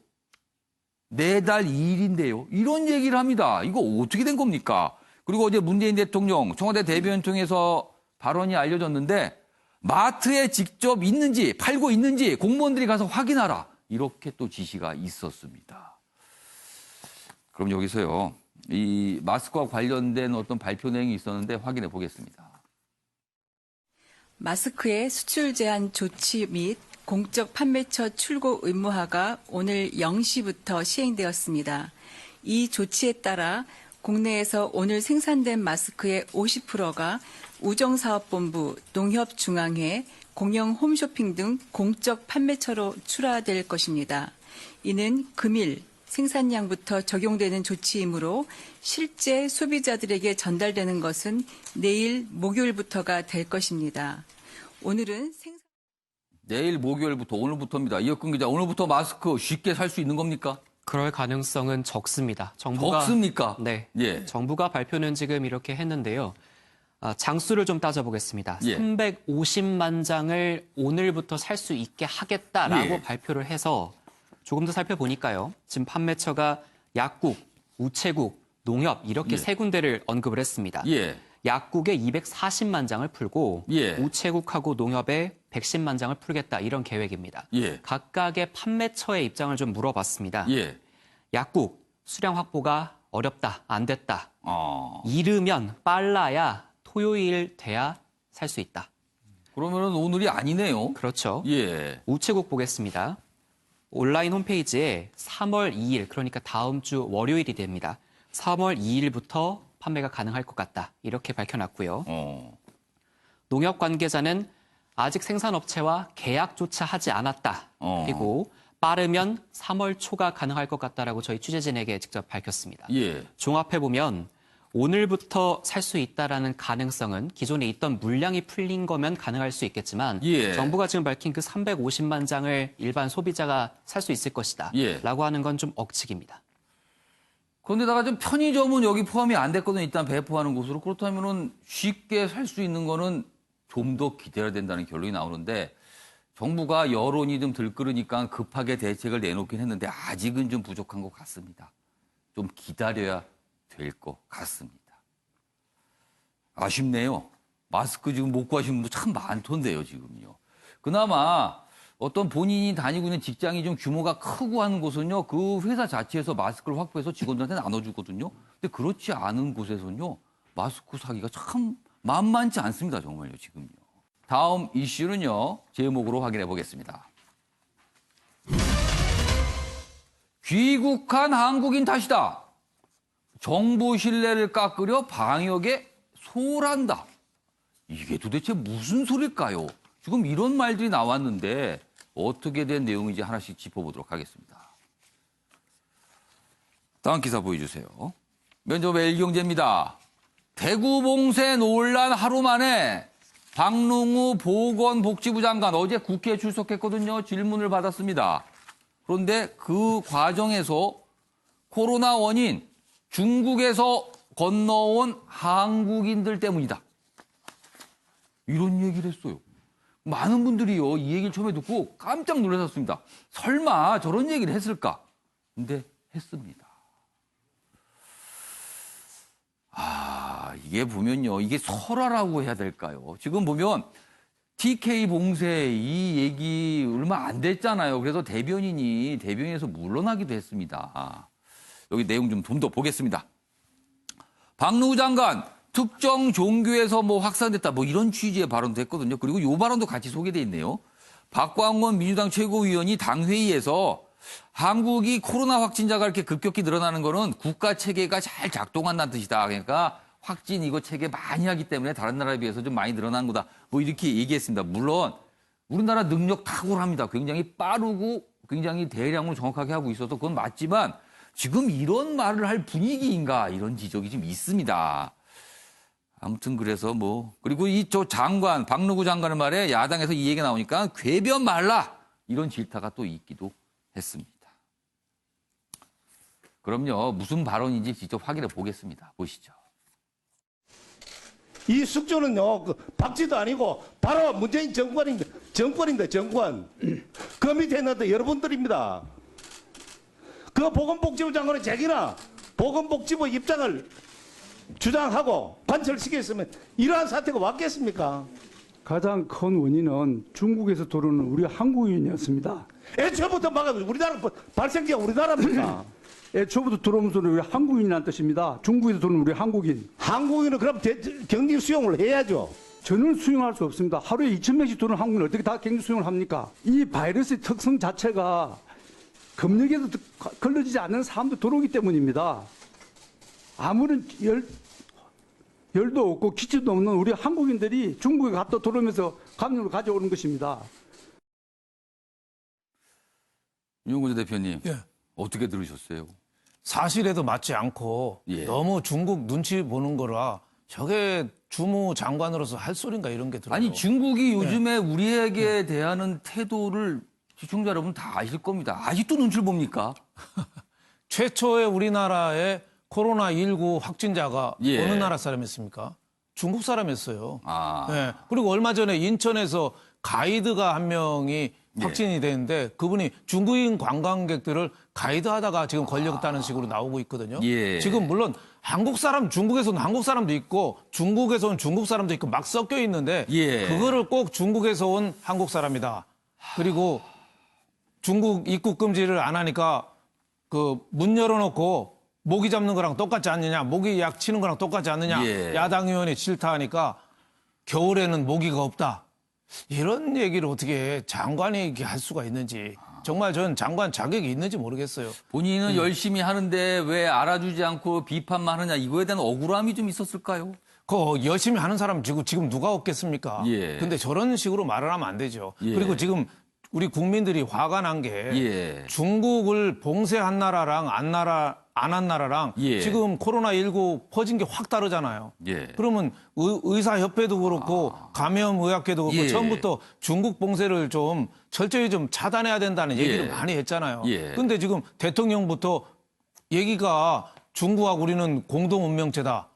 내달 2일인데요. 이런 얘기를 합니다. 이거 어떻게 된 겁니까? 그리고 어제 문재인 대통령 청와대 대변인 통해서 발언이 알려졌는데 마트에 직접 있는지 팔고 있는지 공무원들이 가서 확인하라. 이렇게 또 지시가 있었습니다. 그럼 여기서요. 이 마스크와 관련된 어떤 발표 내용이 있었는데 확인해 보겠습니다. 마스크의 수출 제한 조치 및 공적 판매처 출고 의무화가 오늘 0시부터 시행되었습니다. 이 조치에 따라 국내에서 오늘 생산된 마스크의 50%가 우정사업본부, 농협중앙회, 공영 홈쇼핑 등 공적 판매처로 출하될 것입니다. 이는 금일 생산량부터 적용되는 조치이므로 실제 소비자들에게 전달되는 것은 내일 목요일부터가 될 것입니다. 오늘은 내일 목요일부터 오늘부터입니다. 이혁근 기자, 오늘부터 마스크 쉽게 살 수 있는 겁니까? 그럴 가능성은 적습니다. 적습니까? 네. 예. 정부가 발표는 지금 이렇게 했는데요. 장수를 좀 따져보겠습니다. 예. 350만 장을 오늘부터 살 수 있게 하겠다라고 예. 발표를 해서 조금 더 살펴보니까요. 지금 판매처가 약국, 우체국, 농협 이렇게 예. 세 군데를 언급을 했습니다. 예. 약국에 240만 장을 풀고 예. 우체국하고 농협에 110만 장을 풀겠다 이런 계획입니다. 예. 각각의 판매처의 입장을 좀 물어봤습니다. 예. 약국 수량 확보가 어렵다, 안 됐다. 이르면 빨라야 토요일 돼야 살 수 있다. 그러면은 오늘이 아니네요. 그렇죠. 예. 우체국 보겠습니다. 온라인 홈페이지에 3월 2일, 그러니까 다음 주 월요일이 됩니다. 3월 2일부터 판매가 가능할 것 같다. 이렇게 밝혀놨고요. 농협 관계자는 아직 생산업체와 계약조차 하지 않았다. 그리고 빠르면 3월 초가 가능할 것 같다라고 저희 취재진에게 직접 밝혔습니다. 예. 종합해보면 오늘부터 살 수 있다라는 가능성은 기존에 있던 물량이 풀린 거면 가능할 수 있겠지만 예. 정부가 지금 밝힌 그 350만 장을 일반 소비자가 살 수 있을 것이다 예. 라고 하는 건 좀 억측입니다. 그런데다가 좀 편의점은 여기 포함이 안 됐거든요. 일단 배포하는 곳으로. 그렇다면은 쉽게 살 수 있는 거는 좀 더 기다려야 된다는 결론이 나오는데 정부가 여론이 좀 들끓으니까 급하게 대책을 내놓긴 했는데 아직은 좀 부족한 것 같습니다. 좀 기다려야 될 것 같습니다. 아쉽네요. 마스크 지금 못 구하시는 분도 참 많던데요, 지금요. 그나마 어떤 본인이 다니고 있는 직장이 좀 규모가 크고 하는 곳은요, 그 회사 자체에서 마스크를 확보해서 직원들한테 나눠주거든요. 근데 그렇지 않은 곳에서는요, 마스크 사기가 참 만만치 않습니다, 정말요, 지금요. 다음 이슈는요, 제목으로 확인해 보겠습니다. 귀국한 한국인 탓이다. 정부 신뢰를 깎으려 방역에 소홀한다. 이게 도대체 무슨 소릴까요? 지금 이런 말들이 나왔는데 어떻게 된 내용인지 하나씩 짚어보도록 하겠습니다. 다음 기사 보여주세요. 먼저 매일경제입니다. 대구 봉쇄 논란 하루 만에 박능우 보건복지부 장관 어제 국회에 출석했거든요. 질문을 받았습니다. 그런데 그 과정에서 코로나 원인 중국에서 건너온 한국인들 때문이다. 이런 얘기를 했어요. 많은 분들이요, 이 얘기를 처음에 듣고 깜짝 놀라셨습니다. 설마 저런 얘기를 했을까? 근데 했습니다. 이게 보면요, 이게 설화라고 해야 될까요? 지금 보면 TK 봉쇄 이 얘기 얼마 안 됐잖아요. 그래서 대변인에서 물러나기도 했습니다. 여기 내용 좀 더 보겠습니다. 박능우 장관, 특정 종교에서 뭐 확산됐다 뭐 이런 취지의 발언도 했거든요. 그리고 요 발언도 같이 소개돼 있네요. 박광원 민주당 최고위원이 당회의에서 한국이 코로나 확진자가 이렇게 급격히 늘어나는 거는 국가 체계가 잘 작동한다는 뜻이다. 그러니까 확진 이거 체계 많이 하기 때문에 다른 나라에 비해서 좀 많이 늘어난 거다. 뭐 이렇게 얘기했습니다. 물론 우리나라 능력 탁월합니다. 굉장히 빠르고 굉장히 대량으로 정확하게 하고 있어서 그건 맞지만 지금 이런 말을 할 분위기인가 이런 지적이 좀 있습니다. 아무튼 그래서 뭐 그리고 저 장관 박능우 장관의 말에 야당에서 이 얘기가 나오니까 궤변 말라 이런 질타가 또 있기도 했습니다. 그럼요 무슨 발언인지 직접 확인해 보겠습니다. 보시죠. 이 숙주는요 박쥐도 아니고 바로 문재인 정권입니다. 정권. 그 밑에 있는 여러분들입니다. 그 보건복지부 장관은 자기나 보건복지부 입장을 주장하고 관철시켰으면 이러한 사태가 왔겠습니까? 가장 큰 원인은 중국에서 들어오는 우리 한국인이었습니다. 애초부터 막아도 우리나라 발생지가 우리나라입니까? 애초부터 들어오면서 우리 한국인이라는 뜻입니다. 중국에서 들어오는 우리 한국인. 한국인은 그럼 격리 수용을 해야죠. 저는 수용할 수 없습니다. 하루에 2,000명씩 들어오는 한국인을 어떻게 다 격리 수용을 합니까? 이 바이러스의 특성 자체가 검역에서 걸러지지 않는 사람도 들어오기 때문입니다. 아무런 열도 없고 기초도 없는 우리 한국인들이 중국에 갔다 들어오면서 감염을 가져오는 것입니다. 윤용근 대표님 예. 어떻게 들으셨어요? 사실에도 맞지 않고 예. 너무 중국 눈치 보는 거라 저게 주무 장관으로서 할 소린가 이런 게 들어요. 아니 중국이 요즘에 우리에게 대하는 태도를 시청자 여러분 다 아실 겁니다. 아직도 눈치를 봅니까? 최초의 우리나라의 코로나19 확진자가 예. 어느 나라 사람이었습니까? 중국 사람이었어요. 아. 예. 그리고 얼마 전에 인천에서 가이드가 한 명이 확진이 되는데 그분이 중국인 관광객들을 가이드하다가 지금 걸렸다는 식으로 나오고 있거든요. 예. 지금 물론 한국 사람, 중국에서는 한국 사람도 있고 중국에서 온 중국 사람도 있고 막 섞여 있는데 예. 그거를 꼭 중국에서 온 한국 사람이다. 그리고 중국 입국 금지를 안 하니까 그 문 열어놓고 모기 잡는 거랑 똑같지 않느냐, 모기 약 치는 거랑 똑같지 않느냐, 예. 야당 의원이 질타하니까 겨울에는 모기가 없다. 이런 얘기를 어떻게 장관이 이렇게 할 수가 있는지 정말 전 장관 자격이 있는지 모르겠어요. 본인은 열심히 하는데 왜 알아주지 않고 비판만 하느냐 이거에 대한 억울함이 좀 있었을까요? 그 열심히 하는 사람 지금 누가 없겠습니까? 예. 근데 저런 식으로 말을 하면 안 되죠. 예. 그리고 지금 우리 국민들이 화가 난 게 예. 중국을 봉쇄한 나라랑 안 한 나라랑 예. 지금 코로나19 퍼진 게 확 다르잖아요. 예. 그러면 의사협회도 그렇고 감염의학회도 그렇고 예. 처음부터 중국 봉쇄를 좀 철저히 좀 차단해야 된다는 얘기를 예. 많이 했잖아요. 예. 근데 지금 대통령부터 얘기가 중국하고 우리는 공동 운명체다.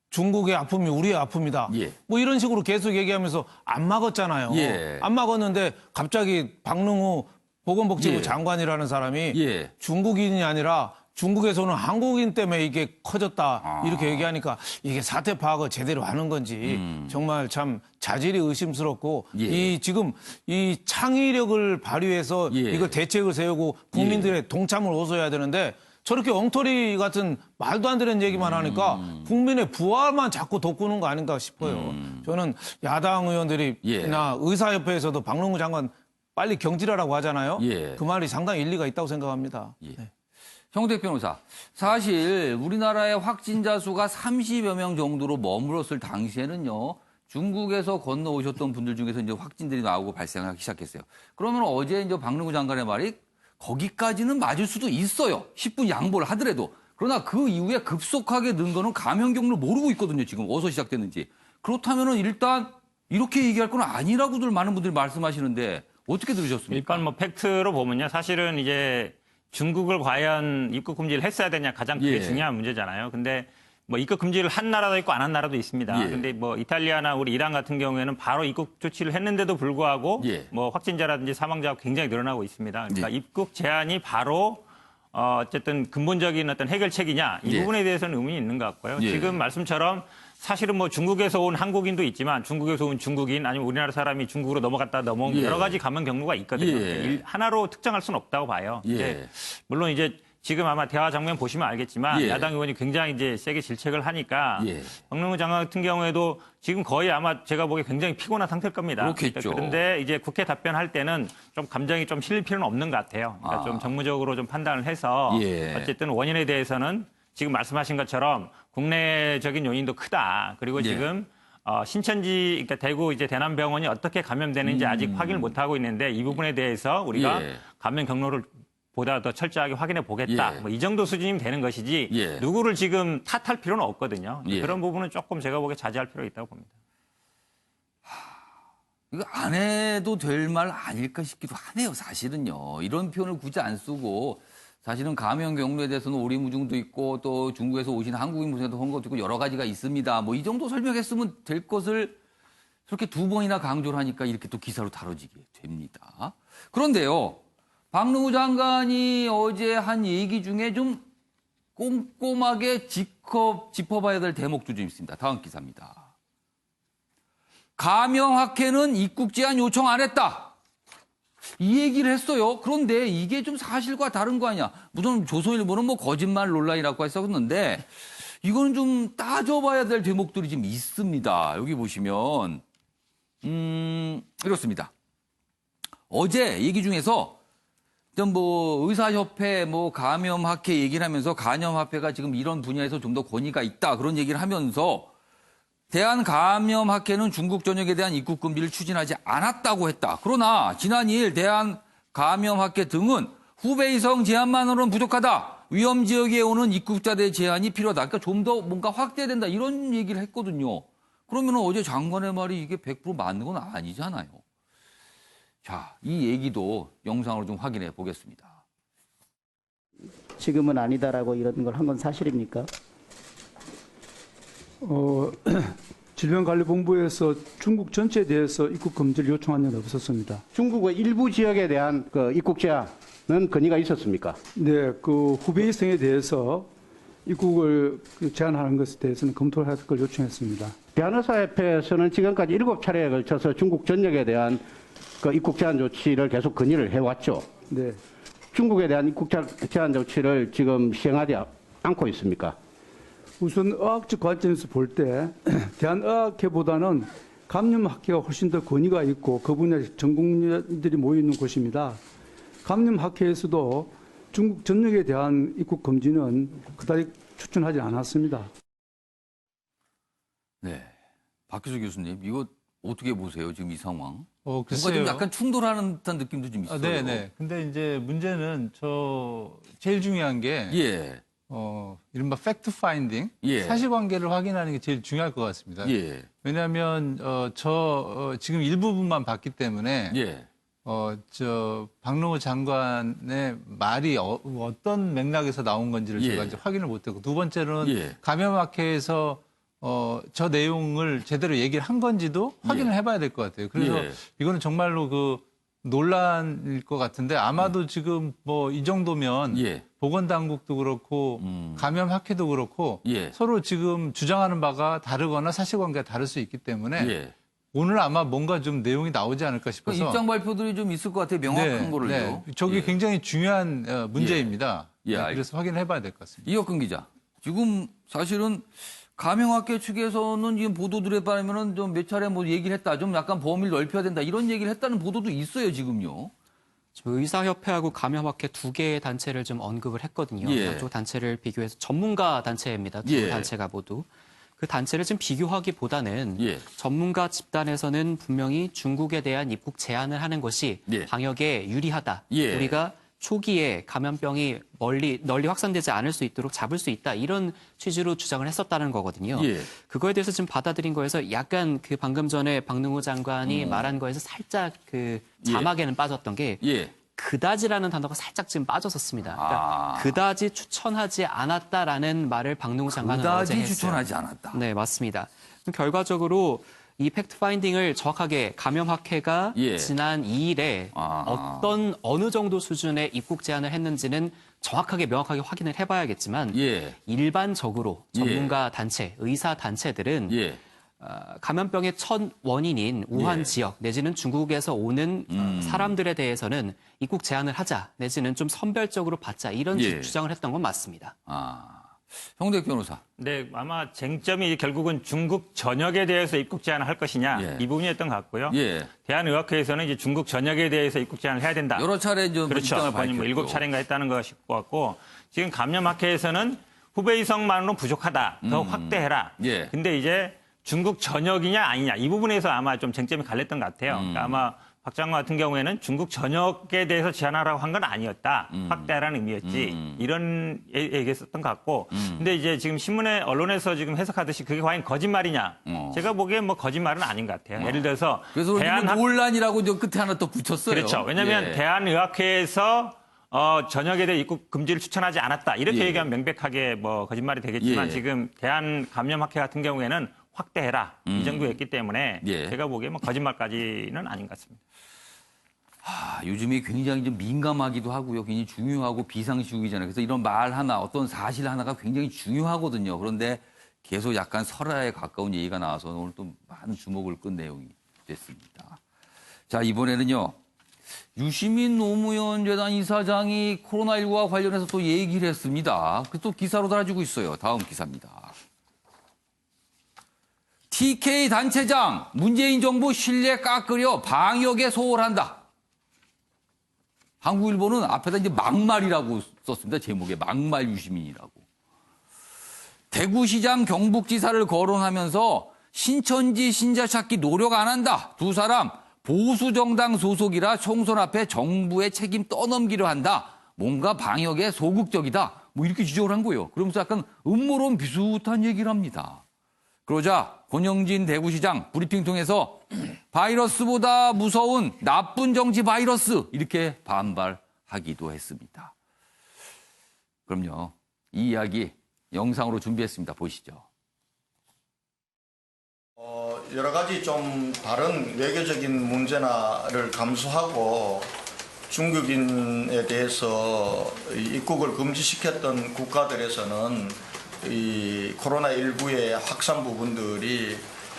중국의 아픔이 우리의 아픔이다. 예. 뭐 이런 식으로 계속 얘기하면서 안 막았잖아요. 예. 안 막았는데 갑자기 박능우 보건복지부 예. 장관이라는 사람이 예. 중국인이 아니라 중국에서는 한국인 때문에 이게 커졌다. 이렇게 얘기하니까 이게 사태 파악을 제대로 하는 건지 정말 참 자질이 의심스럽고 예. 이 지금 이 창의력을 발휘해서 예. 이걸 대책을 세우고 국민들의 동참을 호소해야 되는데 저렇게 엉터리 같은 말도 안 되는 얘기만 하니까 국민의 부활만 자꾸 돋구는 거 아닌가 싶어요. 저는 야당 의원들이나 예. 의사협회에서도 박능우 장관 빨리 경질하라고 하잖아요. 예. 그 말이 상당히 일리가 있다고 생각합니다. 예. 네. 형택 변호사, 사실 우리나라의 확진자 수가 30여 명 정도로 머물렀을 당시에는요. 중국에서 건너오셨던 분들 중에서 이제 확진들이 나오고 발생하기 시작했어요. 그러면 어제 이제 박능우 장관의 말이 거기까지는 맞을 수도 있어요. 10분 양보를 하더라도. 그러나 그 이후에 급속하게 는 거는 감염 경로를 모르고 있거든요. 지금 어디서 시작됐는지. 그렇다면은 일단 이렇게 얘기할 건 아니라고들 많은 분들이 말씀하시는데 어떻게 들으셨습니까? 일단 뭐 팩트로 보면요. 사실은 이제 중국을 과연 입국 금지를 했어야 되냐 가장 그게 예. 중요한 문제잖아요. 근데 뭐 입국 금지를 한 나라도 있고 안 한 나라도 있습니다. 예. 근데 뭐 이탈리아나 우리 이란 같은 경우에는 바로 입국 조치를 했는데도 불구하고 예. 뭐 확진자라든지 사망자가 굉장히 늘어나고 있습니다. 그러니까 예. 입국 제한이 바로 어쨌든 근본적인 어떤 해결책이냐 이 예. 부분에 대해서는 의문이 있는 것 같고요. 예. 지금 말씀처럼 사실은 뭐 중국에서 온 한국인도 있지만 중국에서 온 중국인 아니면 우리나라 사람이 중국으로 넘어갔다 넘어온 예. 여러 가지 감염 경로가 있거든요. 예. 하나로 특정할 수는 없다고 봐요. 예. 근데 물론 이제 지금 아마 대화 장면 보시면 알겠지만 예. 야당 의원이 굉장히 이제 세게 질책을 하니까 예. 박능우 장관 같은 경우에도 지금 거의 아마 제가 보기에 굉장히 피곤한 상태일 겁니다. 그렇겠죠. 그런데 이제 국회 답변할 때는 좀 감정이 좀 실릴 필요는 없는 것 같아요. 그러니까 좀 정무적으로 좀 판단을 해서 예. 어쨌든 원인에 대해서는 지금 말씀하신 것처럼 국내적인 요인도 크다. 그리고 예. 지금 신천지, 그러니까 대구 이제 대남병원이 어떻게 감염되는지 아직 확인을 못 하고 있는데 이 부분에 대해서 우리가 예. 감염 경로를 보다 더 철저하게 확인해 보겠다. 예. 뭐 이 정도 수준이면 되는 것이지 예. 누구를 지금 탓할 필요는 없거든요. 예. 그런 부분은 조금 제가 보기에 자제할 필요가 있다고 봅니다. 이거 안 해도 될 말 아닐까 싶기도 하네요, 사실은요. 이런 표현을 굳이 안 쓰고 사실은 감염 경로에 대해서는 오리무중도 있고 또 중국에서 오신 한국인 분들도 한 것도 있고 여러 가지가 있습니다. 뭐 이 정도 설명했으면 될 것을 그렇게 두 번이나 강조를 하니까 이렇게 또 기사로 다뤄지게 됩니다. 그런데요, 박능우 장관이 어제 한 얘기 중에 좀 꼼꼼하게 짚어봐야 될 대목도 좀 있습니다. 다음 기사입니다. 감염학회는 입국 제한 요청 안 했다. 이 얘기를 했어요. 그런데 이게 좀 사실과 다른 거 아니야. 무슨 조선일보는 뭐 거짓말 논란이라고 했었는데 이거는 좀 따져봐야 될 대목들이 좀 있습니다. 여기 보시면 이렇습니다. 어제 얘기 중에서 뭐 의사협회, 뭐 감염학회 얘기를 하면서 감염학회가 지금 이런 분야에서 좀 더 권위가 있다 그런 얘기를 하면서 대한감염학회는 중국 전역에 대한 입국 금지를 추진하지 않았다고 했다. 그러나 지난 2일 대한감염학회 등은 후베이 성 제한만으로는 부족하다. 위험 지역에 오는 입국자들의 제한이 필요하다. 그러니까 좀 더 뭔가 확대된다. 이런 얘기를 했거든요. 그러면 어제 장관의 말이 이게 100% 맞는 건 아니잖아요. 자, 이 얘기도 영상으로 좀 확인해 보겠습니다. 지금은 아니다라고 이런 걸 한 건 사실입니까? 질병관리본부에서 중국 전체에 대해서 입국 금지를 요청한 적은 없었습니다. 중국의 일부 지역에 대한 그 입국 제한은 건의가 있었습니까? 네, 그 후베이성에 대해서 입국을 제한하는 것에 대해서는 검토를 할 걸 요청했습니다. 대한의사협회에서는 지금까지 7차례에 걸쳐서 중국 전역에 대한 그 입국 제한 조치를 계속 건의를 해왔죠. 네. 중국에 대한 입국 제한 조치를 지금 시행하지 않고 있습니까? 우선 의학적 관점에서 볼 때 대한의학회보다는 감염학회가 훨씬 더 권위가 있고 그 분야 전공자들이 모여 있는 곳입니다. 감염학회에서도 중국 전역에 대한 입국 금지는 그다지 추천하지 않았습니다. 네, 박규수 교수님, 이거 어떻게 보세요? 지금 이 상황? 글쎄요. 뭔가 좀 약간 충돌하는 듯한 느낌도 좀 있어요. 네네. 근데 이제 문제는 제일 중요한 게 예. 이른바 팩트 파인딩, 예. 사실관계를 확인하는 게 제일 중요할 것 같습니다. 예. 왜냐하면 지금 일부분만 봤기 때문에 예. 박능우 장관의 말이 어떤 맥락에서 나온 건지를 예. 제가 이제 확인을 못했고, 두 번째로는 예. 감염학회에서 저 내용을 제대로 얘기를 한 건지도 확인을 해봐야 될 것 같아요. 그래서 예. 이거는 정말로 그 논란일 것 같은데 아마도 지금 뭐 이 정도면 예. 보건당국도 그렇고 감염학회도 그렇고 예. 서로 지금 주장하는 바가 다르거나 사실관계가 다를 수 있기 때문에 예. 오늘 아마 뭔가 좀 내용이 나오지 않을까 싶어서 입장 발표들이 좀 있을 것 같아요. 명확한 거를요. 저게 예. 굉장히 중요한 문제입니다. 예, 그래서 확인해봐야 될 것 같습니다. 이혁근 기자, 지금 사실은 감염학회 측에서는 지금 보도들에 따르면은 좀 몇 차례 뭐 얘기를 했다, 좀 약간 범위를 넓혀야 된다 이런 얘기를 했다는 보도도 있어요 지금요. 지금 의사협회하고 감염학회 두 개의 단체를 좀 언급을 했거든요. 예. 양쪽 단체를 비교해서 전문가 단체입니다. 두 예. 단체가 모두. 그 단체를 지금 비교하기보다는 예. 전문가 집단에서는 분명히 중국에 대한 입국 제한을 하는 것이 예. 방역에 유리하다. 예. 우리가 초기에 감염병이 널리 확산되지 않을 수 있도록 잡을 수 있다. 이런 취지로 주장을 했었다는 거거든요. 예. 그거에 대해서 지금 받아들인 거에서 약간 그 방금 전에 박능우 장관이 말한 거에서 살짝 그 자막에는 빠졌던 게 예. 그다지라는 단어가 살짝 지금 빠졌었습니다. 그러니까 그다지 추천하지 않았다라는 말을 박능우 장관은 어제 그다지 했어요. 추천하지 않았다. 네, 맞습니다. 결과적으로 이 팩트 파인딩을 정확하게 감염학회가 예. 지난 2일에 어느 정도 수준의 입국 제한을 했는지는 정확하게 명확하게 확인을 해봐야겠지만 예. 일반적으로 전문가 단체, 의사 단체들은 예. 감염병의 첫 원인인 우한 지역 내지는 중국에서 오는 사람들에 대해서는 입국 제한을 하자 내지는 좀 선별적으로 받자 이런 주장을 했던 건 맞습니다. 홍대혁 변호사. 네, 아마 쟁점이 결국은 중국 전역에 대해서 입국 제한을 할 것이냐 이 부분이었던 것 같고요. 대한의학회에서는 이제 중국 전역에 대해서 입국 제한을 해야 된다. 여러 차례 좀 그렇죠. 입장을 밝혔죠. 7차례인가 했다는 것일 것 같고 지금 감염학회에서는 후배 이성만으로는 부족하다. 더 확대해라. 근데 이제 중국 전역이냐 아니냐 이 부분에서 아마 좀 쟁점이 갈렸던 것 같아요. 그러니까 아마 박 장관 같은 경우에는 중국 전역에 대해서 제한하라고 한 건 아니었다. 확대하라는 의미였지. 이런 얘기했었던 것 같고. 근데 이제 지금 신문에 언론에서 지금 해석하듯이 그게 과연 거짓말이냐. 제가 보기엔 뭐 거짓말은 아닌 것 같아요. 예를 들어서 그래서 논란이라고 저 끝에 하나 또 붙였어요. 그렇죠. 왜냐하면 대한의학회에서 전역에 대해 입국 금지를 추천하지 않았다. 이렇게 얘기하면 명백하게 뭐 거짓말이 되겠지만 지금 대한감염학회 같은 경우에는 확대해라. 이 정도였기 때문에 제가 보기엔 뭐 거짓말까지는 아닌 것 같습니다. 요즘에 굉장히 좀 민감하기도 하고요. 굉장히 중요하고 비상시국이잖아요. 그래서 이런 말 하나, 어떤 사실 하나가 굉장히 중요하거든요. 그런데 계속 약간 설화에 가까운 얘기가 나와서 오늘 또 많은 주목을 끈 내용이 됐습니다. 자, 이번에는요. 유시민 노무현 재단 이사장이 코로나19와 관련해서 또 얘기를 했습니다. 그래서 또 기사로 달아지고 있어요. 다음 기사입니다. TK 단체장, 문재인 정부 신뢰 깎으려 방역에 소홀한다. 한국일보는 앞에다 이제 막말이라고 썼습니다. 제목에 막말 유시민이라고. 대구시장 경북지사를 거론하면서 신천지 신자 찾기 노력 안 한다. 두 사람 보수정당 소속이라 총선 앞에 정부의 책임 떠넘기려 한다. 뭔가 방역에 소극적이다. 뭐 이렇게 지적을 한 거예요. 그러면서 약간 음모론 비슷한 얘기를 합니다. 그러자 권영진 대구시장 브리핑 통해서 바이러스보다 무서운 나쁜 정치 바이러스 이렇게 반발하기도 했습니다. 그럼요. 이 이야기 영상으로 준비했습니다. 보시죠. 여러 가지 좀 다른 외교적인 문제를 감수하고 중국인에 대해서 입국을 금지시켰던 국가들에서는 이 코로나19의 확산 부분들이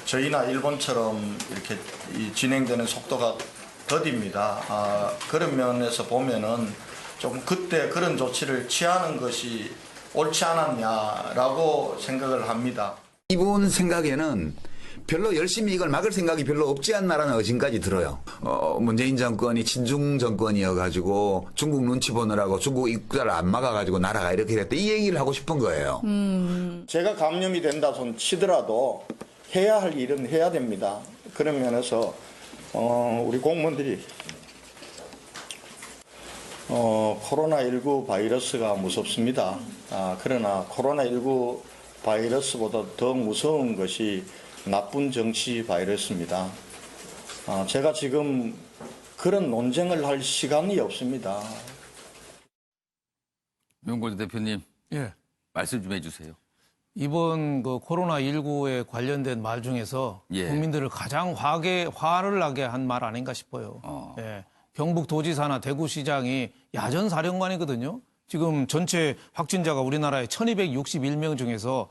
저희나 일본처럼 이렇게 진행되는 속도가 더딥니다. 그런 면에서 보면은 좀 그때 그런 조치를 취하는 것이 옳지 않았냐라고 생각을 합니다. 이분 생각에는 별로 열심히 이걸 막을 생각이 별로 없지 않나라는 의심까지 들어요. 문재인 정권이 친중 정권이어가지고 중국 눈치 보느라고 중국 입국자를 안 막아가지고 나라가 이렇게 됐다. 이 얘기를 하고 싶은 거예요. 제가 감염이 된다 손 치더라도 해야 할 일은 해야 됩니다. 그런 면에서 우리 공무원들이 코로나19 바이러스가 무섭습니다. 그러나 코로나19 바이러스보다 더 무서운 것이 나쁜 정치 바이러스입니다. 제가 지금 그런 논쟁을 할 시간이 없습니다. 명골 대표님, 말씀 좀 해주세요. 이번 그 코로나19에 관련된 말 중에서 국민들을 가장 화를 나게 한 말 아닌가 싶어요. 경북도지사나 대구시장이 야전사령관이거든요. 지금 전체 확진자가 우리나라에 1261명 중에서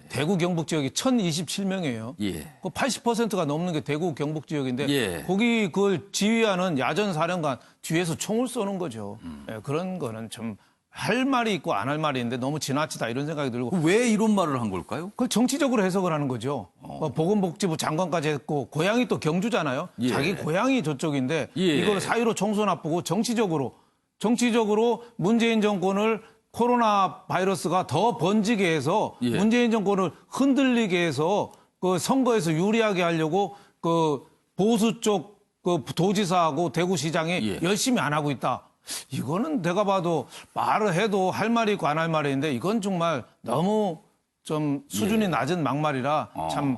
대구 경북 지역이 1027명이에요. 그 80%가 넘는 게 대구 경북 지역인데 거기 그걸 지휘하는 야전사령관 뒤에서 총을 쏘는 거죠. 그런 거는 좀 할 말이 있고 안 할 말이 있는데 너무 지나치다 이런 생각이 들고. 왜 이런 말을 한 걸까요? 그걸 정치적으로 해석을 하는 거죠. 보건복지부 장관까지 했고 고향이 또 경주잖아요. 자기 고향이 저쪽인데 이걸 사유로 총선 앞두고 정치적으로 문재인 정권을 코로나 바이러스가 더 번지게 해서 문재인 정권을 흔들리게 해서 그 선거에서 유리하게 하려고 그 보수 쪽 그 도지사하고 대구시장이 열심히 안 하고 있다. 이거는 내가 봐도 말을 해도 할 말이 있고 안 할 말이 있는데 이건 정말 너무 좀 수준이 낮은 막말이라 참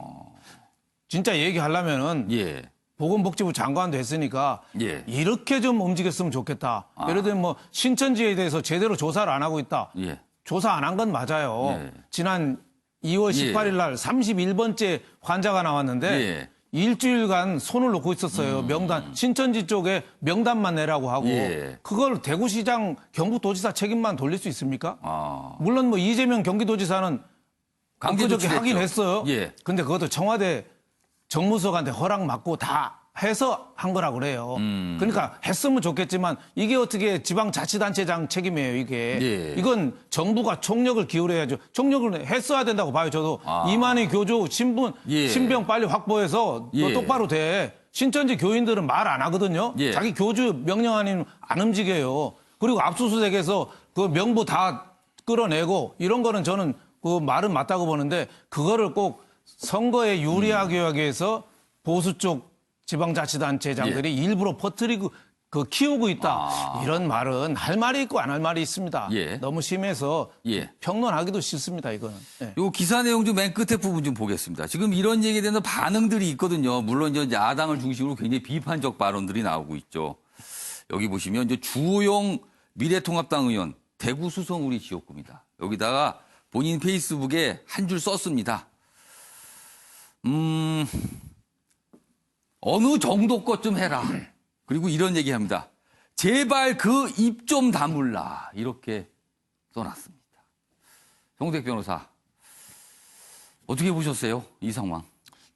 진짜 얘기하려면은 보건복지부 장관도 했으니까 이렇게 좀 움직였으면 좋겠다. 예를 들면 뭐 신천지에 대해서 제대로 조사를 안 하고 있다. 조사 안 한 건 맞아요. 지난 2월 18일 날 31번째 환자가 나왔는데 일주일간 손을 놓고 있었어요. 명단. 신천지 쪽에 명단만 내라고 하고 그걸 대구시장 경북도지사 책임만 돌릴 수 있습니까? 물론 뭐 이재명 경기도지사는 강제조치 하긴 했어요. 근데 그것도 청와대 정무수석한테 허락 받고 다 해서 한 거라고 그래요. 그러니까 했으면 좋겠지만 이게 어떻게 지방자치단체장 책임이에요, 이게. 예. 이건 정부가 총력을 기울여야죠. 총력을 했어야 된다고 봐요, 저도. 이만희 교주 신병 빨리 확보해서 예. 똑바로 돼. 신천지 교인들은 말 안 하거든요. 예. 자기 교주 명령 아니면 안 움직여요. 그리고 압수수색에서 그 명부 다 끌어내고 이런 거는 저는 그 말은 맞다고 보는데 그거를 꼭 선거에 유리하게 하기 위해서 보수 쪽 지방자치단체장들이 일부러 퍼뜨리고 키우고 있다. 이런 말은 할 말이 있고 안 할 말이 있습니다. 예. 너무 심해서 평론하기도 싫습니다. 이거는. 예. 요 기사 내용 좀 맨 끝에 부분 좀 보겠습니다. 지금 이런 얘기에 대한 반응들이 있거든요. 물론 이제 야당을 중심으로 굉장히 비판적 발언들이 나오고 있죠. 여기 보시면 이제 주호영 미래통합당 의원 대구 수성우리 지역구입니다. 여기다가 본인 페이스북에 한 줄 썼습니다. 어느 정도 것 좀 해라. 그리고 이런 얘기합니다. 제발 그 입 좀 다물라. 이렇게 써놨습니다. 정우택 변호사, 어떻게 보셨어요? 이 상황.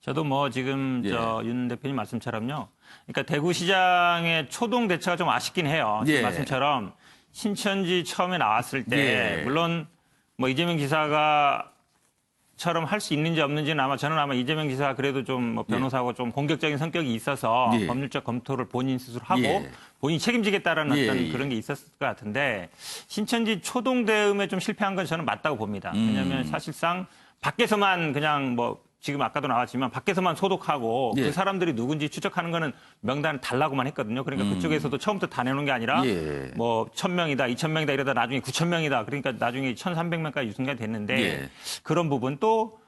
저도 뭐 지금 윤 대표님 말씀처럼요. 그러니까 대구시장의 초동 대처가 좀 아쉽긴 해요. 지금 말씀처럼 신천지 처음에 나왔을 때 물론 뭐 이재명 지사가 처럼 할 수 있는지 없는지는 저는 아마 이재명 지사가 그래도 좀 뭐 변호사고 좀 공격적인 성격이 있어서 법률적 검토를 본인 스스로 하고 본인이 책임지겠다라는 어떤 그런 게 있었을 것 같은데 신천지 초동 대응에 좀 실패한 건 저는 맞다고 봅니다. 왜냐하면 사실상 밖에서만 그냥 뭐 지금 아까도 나왔지만 밖에서만 소독하고 그 사람들이 누군지 추적하는 거는 명단을 달라고만 했거든요. 그러니까 그쪽에서도 처음부터 다 내놓은 게 아니라 뭐 1,000명이다, 2,000명이다 이러다 나중에 9,000명이다. 그러니까 나중에 1,300명까지 유통가 됐는데 그런 부분 또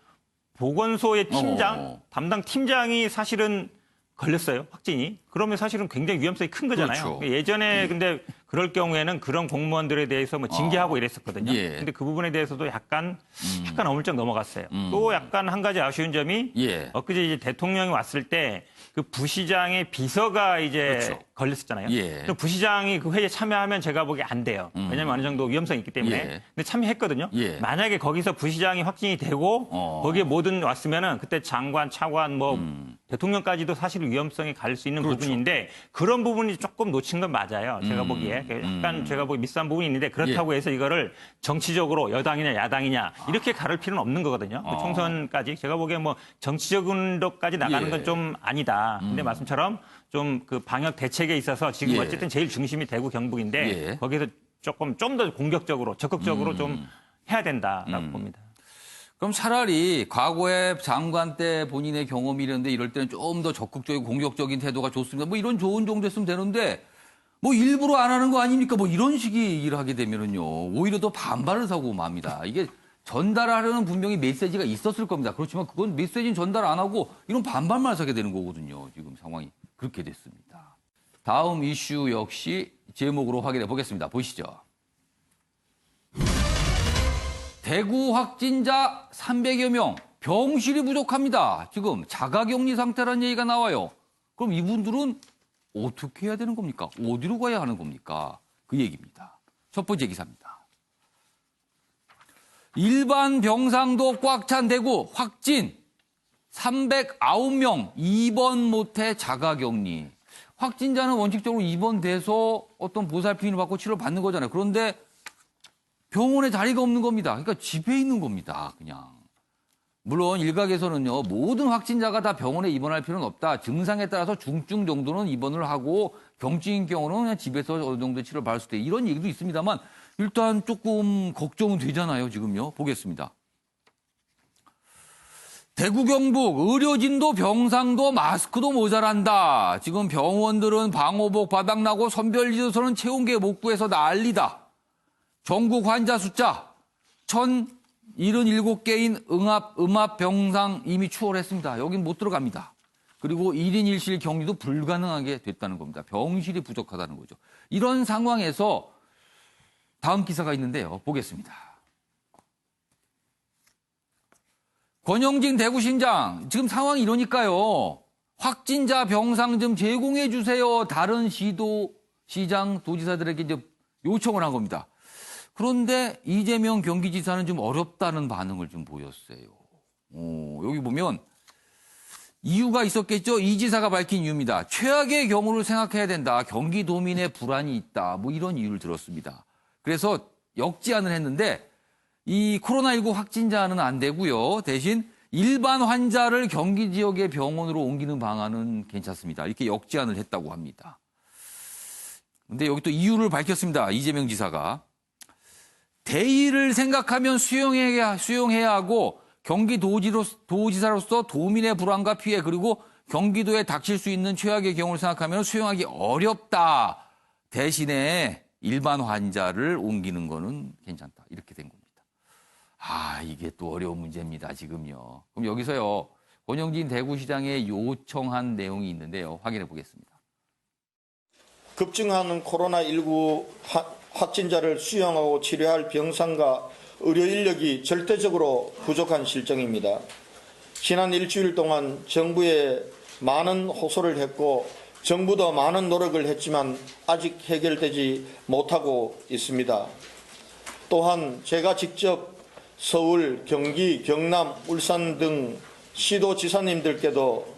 보건소의 팀장, 담당 팀장이 사실은 걸렸어요. 확진이. 그러면 사실은 굉장히 위험성이 큰 거잖아요. 그렇죠. 예전에 근데 그럴 경우에는 그런 공무원들에 대해서 뭐 징계하고 이랬었거든요. 근데 그 부분에 대해서도 약간 어물쩍 넘어갔어요. 또 약간 한 가지 아쉬운 점이 엊그제 이제 대통령이 왔을 때 그 부시장의 비서가 이제 걸렸었잖아요. 그럼 부시장이 그 회의에 참여하면 제가 보기에 안 돼요. 왜냐하면 어느 정도 위험성이 있기 때문에. 근데 참여했거든요. 만약에 거기서 부시장이 확진이 되고 거기에 모든 왔으면은 그때 장관, 차관 뭐 대통령까지도 사실 위험성이 갈 수 있는 부분인데 그런 부분이 조금 놓친 건 맞아요. 제가 보기에. 약간 제가 보기 미스한 부분이 있는데 그렇다고 해서 이거를 정치적으로 여당이냐 야당이냐 이렇게 가를 필요는 없는 거거든요. 그 총선까지 제가 보기에 뭐 정치적으로까지 나가는 건 좀 아니다. 근데 말씀처럼 좀 그 방역 대책에 있어서 지금 어쨌든 제일 중심이 대구 경북인데 거기서 좀 더 공격적으로 적극적으로 좀 해야 된다라고 봅니다. 그럼 차라리 과거에 장관 때 본인의 경험이 이런데 이럴 때는 좀 더 적극적이고 공격적인 태도가 좋습니다. 뭐 이런 좋은 정도 했으면 되는데 뭐 일부러 안 하는 거 아닙니까? 뭐 이런 식의 일을 하게 되면은요. 오히려 더 반발을 사고 맙니다. 이게 전달하려는 분명히 메시지가 있었을 겁니다. 그렇지만 그건 메시지는 전달 안 하고 이런 반발만 사게 되는 거거든요. 지금 상황이 그렇게 됐습니다. 다음 이슈 역시 제목으로 확인해 보겠습니다. 보시죠. 대구 확진자 300여 명, 병실이 부족합니다. 지금 자가격리 상태라는 얘기가 나와요. 그럼 이분들은 어떻게 해야 되는 겁니까? 어디로 가야 하는 겁니까? 그 얘기입니다. 첫 번째 기사입니다. 일반 병상도 꽉 찬 대구 확진 309명 입원 못해 자가격리. 확진자는 원칙적으로 입원돼서 어떤 보살핌을 받고 치료를 받는 거잖아요. 그런데 병원에 자리가 없는 겁니다. 그러니까 집에 있는 겁니다. 그냥. 물론 일각에서는요. 모든 확진자가 다 병원에 입원할 필요는 없다. 증상에 따라서 중증 정도는 입원을 하고 경증인 경우는 그냥 집에서 어느 정도 치료를 받을 수 있다. 이런 얘기도 있습니다만 일단 조금 걱정은 되잖아요. 지금요. 보겠습니다. 대구 경북 의료진도 병상도 마스크도 모자란다. 지금 병원들은 방호복 바닥나고 선별지도서는 채운 게 못 구해서 난리다. 전국 환자 숫자 1,077개인 음압 병상 이미 추월했습니다. 여긴 못 들어갑니다. 그리고 1인 1실 격리도 불가능하게 됐다는 겁니다. 병실이 부족하다는 거죠. 이런 상황에서 다음 기사가 있는데요. 보겠습니다. 권영진 대구시장 지금 상황이 이러니까요. 확진자 병상 좀 제공해 주세요. 다른 시도, 시장, 도지사들에게 이제 요청을 한 겁니다. 그런데 이재명 경기지사는 좀 어렵다는 반응을 좀 보였어요. 여기 보면 이유가 있었겠죠. 이 지사가 밝힌 이유입니다. 최악의 경우를 생각해야 된다. 경기도민의 불안이 있다. 뭐 이런 이유를 들었습니다. 그래서 역제안을 했는데 이 코로나19 확진자는 안 되고요. 대신 일반 환자를 경기 지역의 병원으로 옮기는 방안은 괜찮습니다. 이렇게 역제안을 했다고 합니다. 근데 여기 또 이유를 밝혔습니다. 이재명 지사가. 대의를 생각하면 수용해야 하고 경기도지사로서 도민의 불안과 피해 그리고 경기도에 닥칠 수 있는 최악의 경우를 생각하면 수용하기 어렵다. 대신에 일반 환자를 옮기는 거는 괜찮다. 이렇게 된 겁니다. 아, 이게 또 어려운 문제입니다, 지금요. 그럼 여기서요, 권영진 대구시장에 요청한 내용이 있는데요. 확인해 보겠습니다. 급증하는 코로나19 확진자를 수용하고 치료할 병상과 의료 인력이 절대적으로 부족한 실정입니다. 지난 일주일 동안 정부에 많은 호소를 했고 정부도 많은 노력을 했지만 아직 해결되지 못하고 있습니다. 또한 제가 직접 서울, 경기, 경남, 울산 등 시도지사님들께도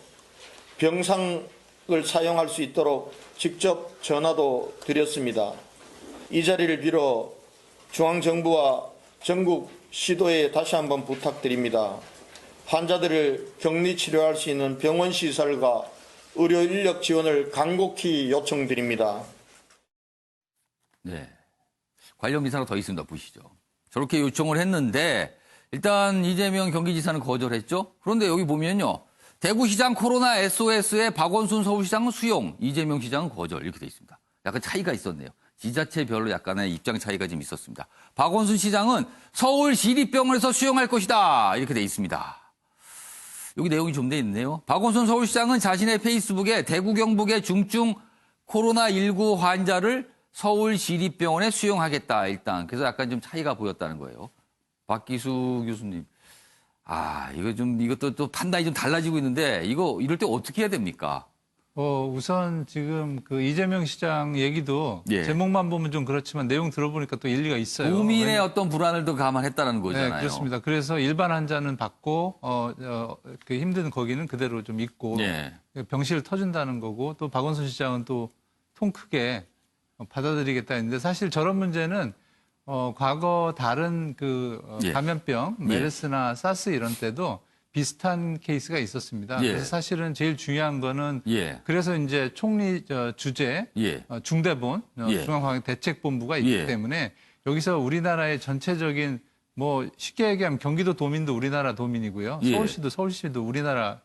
병상을 사용할 수 있도록 직접 전화도 드렸습니다. 이 자리를 빌어 중앙정부와 전국 시도에 다시 한번 부탁드립니다. 환자들을 격리 치료할 수 있는 병원 시설과 의료 인력 지원을 간곡히 요청드립니다. 네, 관련 기사가 더 있습니다. 보시죠. 저렇게 요청을 했는데 일단 이재명 경기지사는 거절했죠. 그런데 여기 보면요. 대구시장 코로나 SOS에 박원순 서울시장은 수용, 이재명 시장은 거절 이렇게 돼 있습니다. 약간 차이가 있었네요. 지자체별로 약간의 입장 차이가 좀 있었습니다. 박원순 시장은 서울시립병원에서 수용할 것이다 이렇게 돼 있습니다. 여기 내용이 좀 돼 있네요. 박원순 서울시장은 자신의 페이스북에 대구 경북의 중증 코로나19 환자를 서울시립병원에 수용하겠다 일단. 그래서 약간 좀 차이가 보였다는 거예요. 박기수 교수님. 이것도 또 판단이 좀 달라지고 있는데, 이럴 때 어떻게 해야 됩니까? 우선 지금 그 이재명 시장 얘기도 제목만 보면 좀 그렇지만 내용 들어보니까 또 일리가 있어요. 도민의 어떤 불안을 더 감안했다는 거잖아요. 네, 그렇습니다. 그래서 일반 환자는 받고, 그 힘든 거기는 그대로 좀 있고, 병실을 터준다는 거고, 또 박원순 시장은 또 통 크게 받아들이겠다 했는데 사실 저런 문제는 과거 다른 감염병, 메르스나 사스 이런 때도 비슷한 케이스가 있었습니다. 그래서 사실은 제일 중요한 거는 그래서 이제 총리 주재 중대본 중앙방역대책본부가 있기 때문에 여기서 우리나라의 전체적인 뭐 쉽게 얘기하면 경기도 도민도 우리나라 도민이고요. 서울시도 우리나라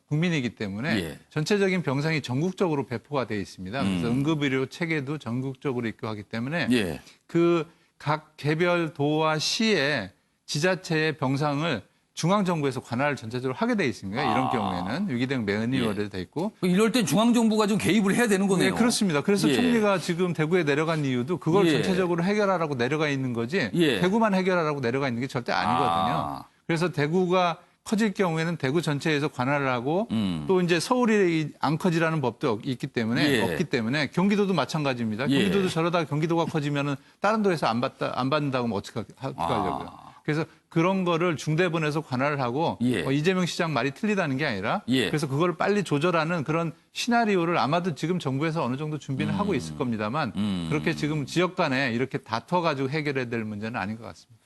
국민이기 때문에 전체적인 병상이 전국적으로 배포가 되어 있습니다. 그래서 응급의료 체계도 전국적으로 있고 하기 때문에 그 각 개별 도와 시의 지자체의 병상을 중앙정부에서 관할을 전체적으로 하게 돼 있습니다. 이런 경우에는 유기된 매뉴얼에 돼 있고. 이럴 땐 중앙정부가 좀 개입을 해야 되는 거네요. 네, 그렇습니다. 그래서 총리가 지금 대구에 내려간 이유도 그걸 전체적으로 해결하라고 내려가 있는 거지 대구만 해결하라고 내려가 있는 게 절대 아니거든요. 그래서 대구가 커질 경우에는 대구 전체에서 관할을 하고 또 이제 서울이 안 커지라는 법도 있기 때문에 없기 때문에 경기도도 마찬가지입니다. 경기도도 저러다가 경기도가 커지면은 다른 도에서 안 받는다고 하면 어떻게 하려고요. 그래서 그런 거를 중대본에서 관할을 하고 이재명 시장 말이 틀리다는 게 아니라 그래서 그걸 빨리 조절하는 그런 시나리오를 아마도 지금 정부에서 어느 정도 준비는 하고 있을 겁니다만 그렇게 지금 지역 간에 이렇게 다퉈가지고 해결해야 될 문제는 아닌 것 같습니다.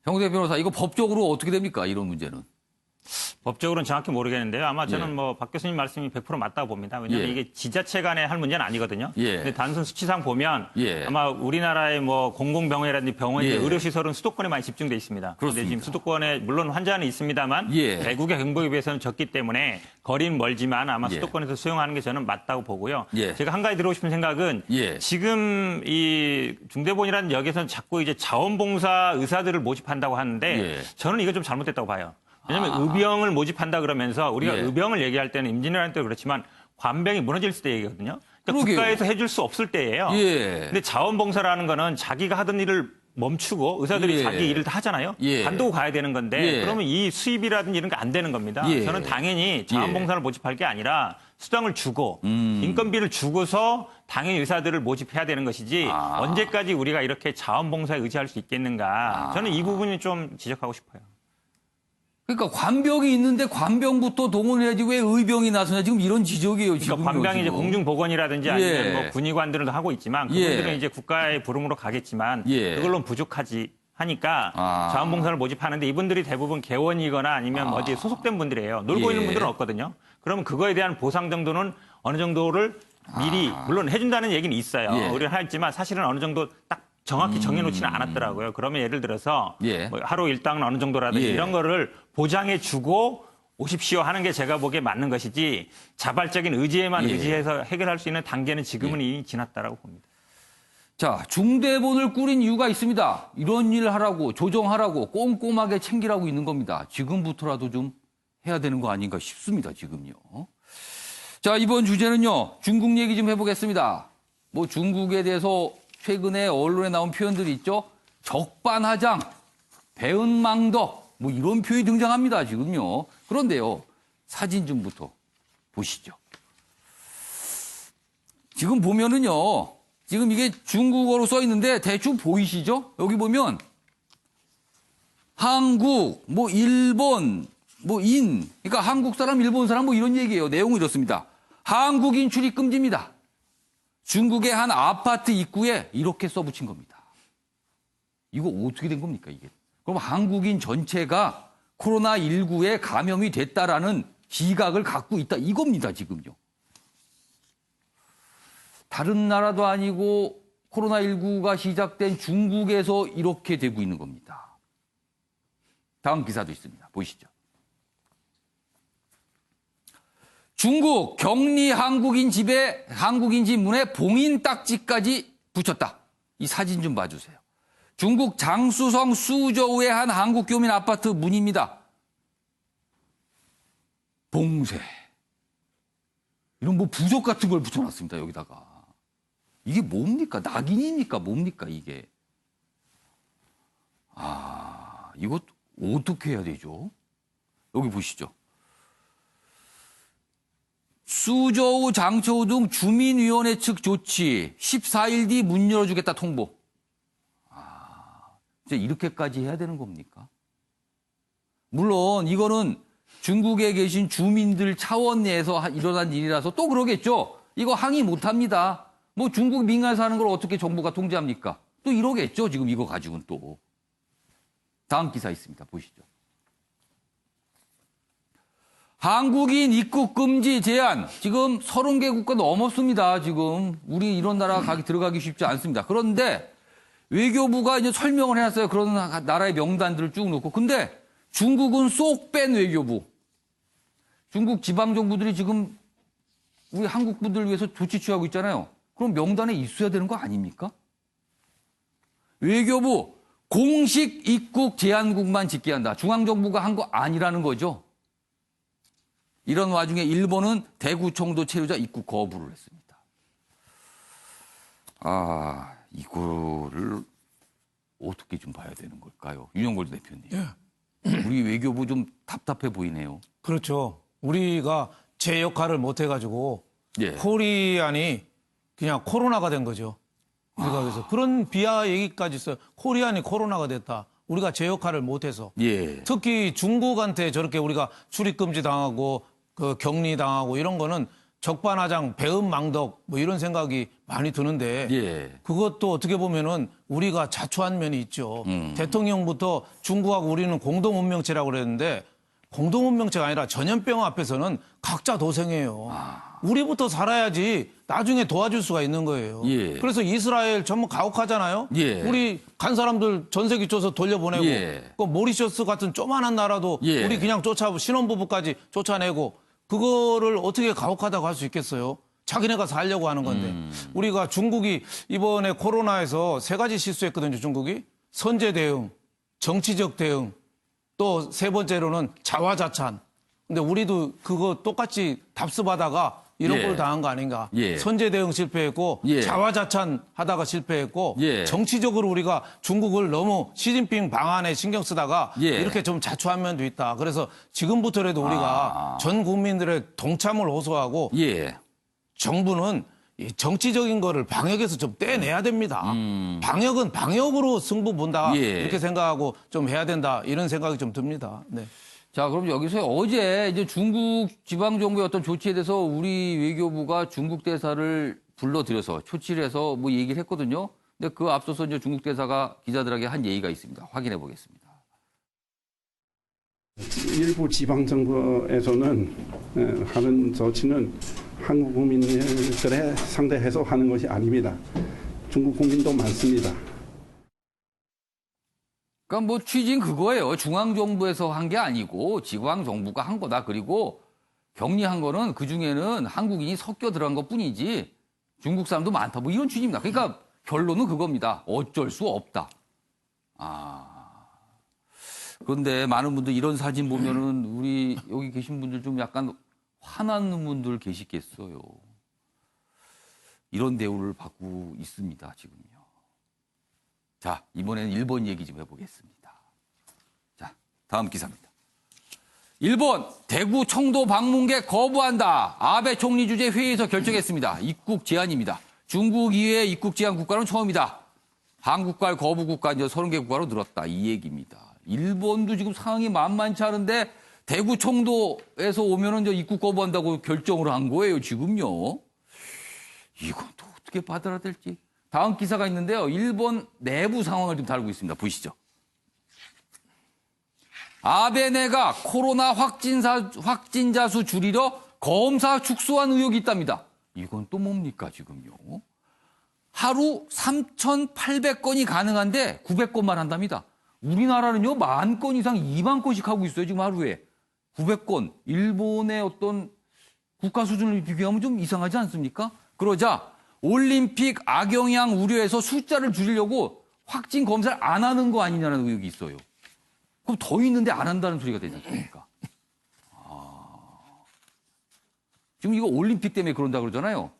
정우대 변호사, 이거 법적으로 어떻게 됩니까? 이런 문제는. 법적으로는 정확히 모르겠는데요. 아마 저는 뭐 박 교수님 말씀이 100% 맞다고 봅니다. 왜냐하면 이게 지자체 간에 할 문제는 아니거든요. 근데 단순 수치상 보면 아마 우리나라의 뭐 공공병원이라든지 병원, 의료시설은 수도권에 많이 집중돼 있습니다. 그런데 지금 수도권에 물론 환자는 있습니다.만 대구의 경북에 비해서는 적기 때문에 거리는 멀지만 아마 수도권에서 수용하는 게 저는 맞다고 보고요. 제가 한 가지 드리고 싶은 생각은 지금 이 중대본이라는 역에서는 자꾸 이제 자원봉사 의사들을 모집한다고 하는데 저는 이거 좀 잘못됐다고 봐요. 왜냐하면 의병을 모집한다 그러면서 우리가 의병을 얘기할 때는 임진왜란 때도 그렇지만 관병이 무너질 때 얘기거든요. 그러니까 국가에서 해줄 수 없을 때예요. 근데 자원봉사라는 거는 자기가 하던 일을 멈추고 의사들이 자기 일을 다 하잖아요. 관두고 가야 되는 건데 그러면 이 수입이라든지 이런 게 안 되는 겁니다. 저는 당연히 자원봉사를 모집할 게 아니라 수당을 주고 인건비를 주고서 당연히 의사들을 모집해야 되는 것이지 언제까지 우리가 이렇게 자원봉사에 의지할 수 있겠는가. 저는 이 부분이 좀 지적하고 싶어요. 그러니까 관병이 있는데 관병부터 동원해야지 왜 의병이 나서냐 지금 이런 지적이에요. 지금 그러니까 관병이 이제 공중보건이라든지 아니면 뭐 군의관들도 하고 있지만 그분들은 이제 국가의 부름으로 가겠지만 그걸로는 부족하지 하니까 자원봉사를 모집하는데 이분들이 대부분 개원이거나 아니면 어디에 소속된 분들이에요. 놀고 있는 분들은 없거든요. 그러면 그거에 대한 보상 정도는 어느 정도를 미리 물론 해준다는 얘기는 있어요. 우리는 하지만 사실은 어느 정도 딱 정확히 정해놓지는 않았더라고요. 그러면 예를 들어서 뭐 하루 일당은 어느 정도라든지 이런 거를 보장해주고 오십시오 하는 게 제가 보기에 맞는 것이지 자발적인 의지에만 의지해서 해결할 수 있는 단계는 지금은 이미 지났다라고 봅니다. 자, 중대본을 꾸린 이유가 있습니다. 이런 일 하라고 조정하라고 꼼꼼하게 챙기라고 있는 겁니다. 지금부터라도 좀 해야 되는 거 아닌가 싶습니다. 지금요. 자, 이번 주제는요. 중국 얘기 좀 해보겠습니다. 뭐 중국에 대해서 최근에 언론에 나온 표현들이 있죠. 적반하장, 배은망덕 뭐 이런 표현이 등장합니다. 지금요. 그런데요. 사진 좀부터 보시죠. 지금 보면은요. 지금 이게 중국어로 써 있는데 대충 보이시죠? 여기 보면 한국, 뭐 일본, 뭐 인, 그러니까 한국 사람, 일본 사람 뭐 이런 얘기예요. 내용은 이렇습니다. 한국인 출입 금지입니다. 중국의 한 아파트 입구에 이렇게 써붙인 겁니다. 이거 어떻게 된 겁니까, 이게? 그럼 한국인 전체가 코로나19에 감염이 됐다라는 시각을 갖고 있다. 이겁니다, 지금요. 다른 나라도 아니고 코로나19가 시작된 중국에서 이렇게 되고 있는 겁니다. 다음 기사도 있습니다. 보시죠. 중국 격리 한국인 집에 한국인 집 문에 봉인 딱지까지 붙였다. 이 사진 좀 봐주세요. 중국 장쑤성 수저우의 한 한국 교민 아파트 문입니다. 봉쇄. 이런 뭐 부적 같은 걸 붙여놨습니다. 여기다가. 이게 뭡니까? 낙인입니까? 뭡니까? 이게. 이거 어떻게 해야 되죠? 여기 보시죠. 수저우, 장처우 등 주민위원회 측 조치 14일 뒤 문 열어주겠다 통보. 진짜 이렇게까지 해야 되는 겁니까? 물론 이거는 중국에 계신 주민들 차원 내에서 일어난 일이라서 또 그러겠죠. 이거 항의 못합니다. 뭐 중국 민간에서 하는 걸 어떻게 정부가 통제합니까? 또 이러겠죠. 지금 이거 가지고는 또. 다음 기사 있습니다. 보시죠. 한국인 입국 금지 제한. 지금 30개 국가 넘었습니다. 지금 우리 이런 나라 들어가기 쉽지 않습니다. 그런데 외교부가 이제 설명을 해놨어요. 그런 나라의 명단들을 쭉 놓고. 근데 중국은 쏙 뺀 외교부. 중국 지방정부들이 지금 우리 한국 분들을 위해서 조치 취하고 있잖아요. 그럼 명단에 있어야 되는 거 아닙니까? 외교부 공식 입국 제한국만 짓게 한다. 중앙정부가 한 거 아니라는 거죠. 이런 와중에 일본은 대구 청도 체류자 입국 거부를 했습니다. 이거를 어떻게 좀 봐야 되는 걸까요? 윤영걸 대표님. 우리 외교부 좀 답답해 보이네요. 그렇죠. 우리가 제 역할을 못 해가지고 코리안이 그냥 코로나가 된 거죠. 우리가 그래서 그런 비하 얘기까지 있어요. 코리안이 코로나가 됐다. 우리가 제 역할을 못해서. 특히 중국한테 저렇게 우리가 출입금지 당하고 그 격리 당하고 이런 거는 적반하장, 배은망덕 뭐 이런 생각이 많이 드는데 그것도 어떻게 보면은 우리가 자초한 면이 있죠. 대통령부터 중국하고 우리는 공동운명체라고 그랬는데 공동운명체가 아니라 전염병 앞에서는 각자 도생해요. 우리부터 살아야지 나중에 도와줄 수가 있는 거예요. 그래서 이스라엘 전부 가혹하잖아요. 우리 간 사람들 전 세계 쫓아 돌려보내고 그 모리셔스 같은 조만한 나라도 우리 그냥 신혼부부까지 쫓아내고 그거를 어떻게 가혹하다고 할 수 있겠어요? 자기네가 살려고 하는 건데. 우리가 중국이 이번에 코로나에서 3가지 실수했거든요. 중국이. 선제 대응, 정치적 대응, 또 3번째로는 자화자찬. 근데 우리도 그거 똑같이 답습하다가 이런 걸 당한 거 아닌가. 선제 대응 실패했고 자화자찬 하다가 실패했고 정치적으로 우리가 중국을 너무 시진핑 방안에 신경 쓰다가 이렇게 좀 자초한 면도 있다. 그래서 지금부터라도 우리가 전 국민들의 동참을 호소하고 정부는 이 정치적인 거를 방역에서 좀 떼내야 됩니다. 방역은 방역으로 승부 본다. 이렇게 생각하고 좀 해야 된다. 이런 생각이 좀 듭니다. 네. 자, 그럼 여기서 어제 이제 중국 지방정부의 어떤 조치에 대해서 우리 외교부가 중국 대사를 불러들여서 초치를 해서 뭐 얘기를 했거든요. 근데 그 앞서서 이제 중국 대사가 기자들에게 한 얘기가 있습니다. 확인해 보겠습니다. 일부 지방정부에서는 하는 조치는 한국 국민들에 상대해서 하는 것이 아닙니다. 중국 국민도 많습니다. 그러니까 뭐 취지는 그거예요. 중앙정부에서 한 게 아니고 지방정부가 한 거다. 그리고 격리한 거는 그중에는 한국인이 섞여 들어간 것뿐이지 중국 사람도 많다. 뭐 이런 취지입니다. 그러니까 결론은 그겁니다. 어쩔 수 없다. 그런데 많은 분들 이런 사진 보면은 우리 여기 계신 분들 좀 약간 화나는 분들 계시겠어요. 이런 대우를 받고 있습니다, 지금요. 자, 이번에는 일본 얘기 좀 해보겠습니다. 자, 다음 기사입니다. 일본 대구 청도 방문객 거부한다. 아베 총리 주재 회의에서 결정했습니다. 입국 제한입니다. 중국 이외의 입국 제한 국가는 처음이다. 한국과 거부 국가 이제 30개 국가로 늘었다. 이 얘기입니다. 일본도 지금 상황이 만만치 않은데 대구 청도에서 오면은 이제 입국 거부한다고 결정을 한 거예요, 지금요. 이건 또 어떻게 받아야 될지. 다음 기사가 있는데요. 일본 내부 상황을 좀 다루고 있습니다. 보시죠. 아베 내가 코로나 확진자 수 줄이려 검사 축소한 의혹이 있답니다. 이건 또 뭡니까, 지금요? 하루 3,800건이 가능한데 900건만 한답니다. 우리나라는요, 10,000건 이상 2만 건씩 하고 있어요, 지금 하루에. 900건. 일본의 어떤 국가 수준을 비교하면 좀 이상하지 않습니까? 그러자 올림픽 악영향 우려해서 숫자를 줄이려고 확진 검사를 안 하는 거 아니냐는 의혹이 있어요. 그럼 더 있는데 안 한다는 소리가 되지 않습니까? 지금 이거 올림픽 때문에 그런다 그러잖아요.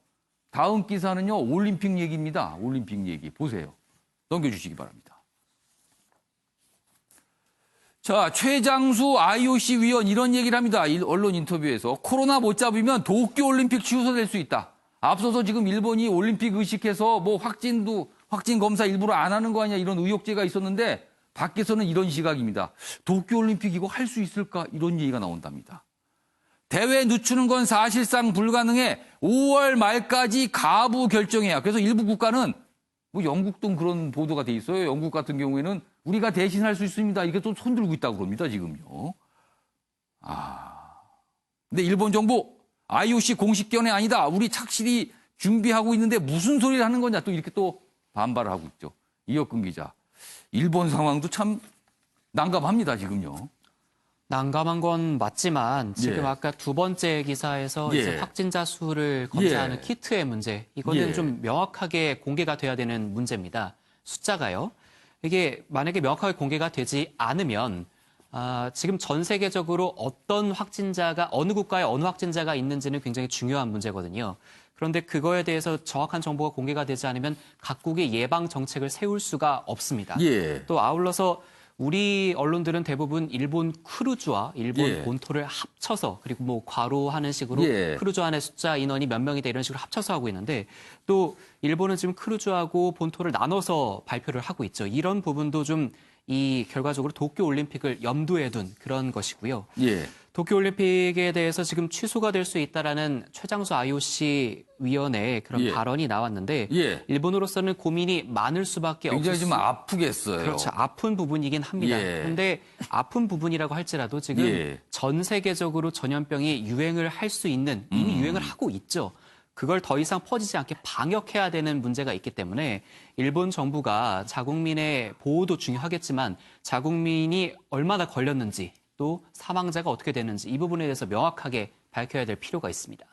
다음 기사는요, 올림픽 얘기입니다. 올림픽 얘기. 보세요. 넘겨주시기 바랍니다. 자, 최장수 IOC 위원 이런 얘기를 합니다. 언론 인터뷰에서. 코로나 못 잡으면 도쿄올림픽 취소될 수 있다. 앞서서 지금 일본이 올림픽 의식해서 뭐 확진 검사 일부러 안 하는 거 아니냐 이런 의혹제가 있었는데 밖에서는 이런 시각입니다. 도쿄올림픽 이거 할 수 있을까? 이런 얘기가 나온답니다. 대회 늦추는 건 사실상 불가능해 5월 말까지 가부 결정해야. 그래서 일부 국가는 뭐 영국도 그런 보도가 돼 있어요. 영국 같은 경우에는 우리가 대신할 수 있습니다. 이게 또 손들고 있다고 그럽니다. 지금요. 근데 일본 정부 IOC 공식 견해 아니다. 우리 착실히 준비하고 있는데 무슨 소리를 하는 거냐. 또 이렇게 또 반발을 하고 있죠. 이혁근 기자. 일본 상황도 참 난감합니다. 지금요. 난감한 건 맞지만 지금 예. 아까 두 번째 기사에서 예. 이제 확진자 수를 검사하는 예. 키트의 문제. 이거는 예. 좀 명확하게 공개가 돼야 되는 문제입니다. 숫자가요. 이게 만약에 명확하게 공개가 되지 않으면 지금 전 세계적으로 어떤 확진자가 어느 국가에 어느 확진자가 있는지는 굉장히 중요한 문제거든요. 그런데 그거에 대해서 정확한 정보가 공개가 되지 않으면 각국의 예방 정책을 세울 수가 없습니다. 예. 또 아울러서 우리 언론들은 대부분 일본 크루즈와 일본 예. 본토를 합쳐서 그리고 뭐 괄호하는 식으로 예. 크루즈 안에 숫자 인원이 몇 명이다 이런 식으로 합쳐서 하고 있는데 또 일본은 지금 크루즈하고 본토를 나눠서 발표를 하고 있죠. 이런 부분도 좀 이 결과적으로 도쿄올림픽을 염두에 둔 그런 것이고요. 예. 도쿄올림픽에 대해서 지금 취소가 될 수 있다라는 최장수 IOC 위원회의 그런 예. 발언이 나왔는데 예. 일본으로서는 고민이 많을 수밖에 굉장히 없을 좀 아프겠어요. 그렇죠. 아픈 부분이긴 합니다. 예. 그런데 아픈 부분이라고 할지라도 지금 예. 전 세계적으로 전염병이 유행을 할 수 있는 이미 유행을 하고 있죠. 그걸 더 이상 퍼지지 않게 방역해야 되는 문제가 있기 때문에 일본 정부가 자국민의 보호도 중요하겠지만 자국민이 얼마나 걸렸는지 또 사망자가 어떻게 되는지 이 부분에 대해서 명확하게 밝혀야 될 필요가 있습니다.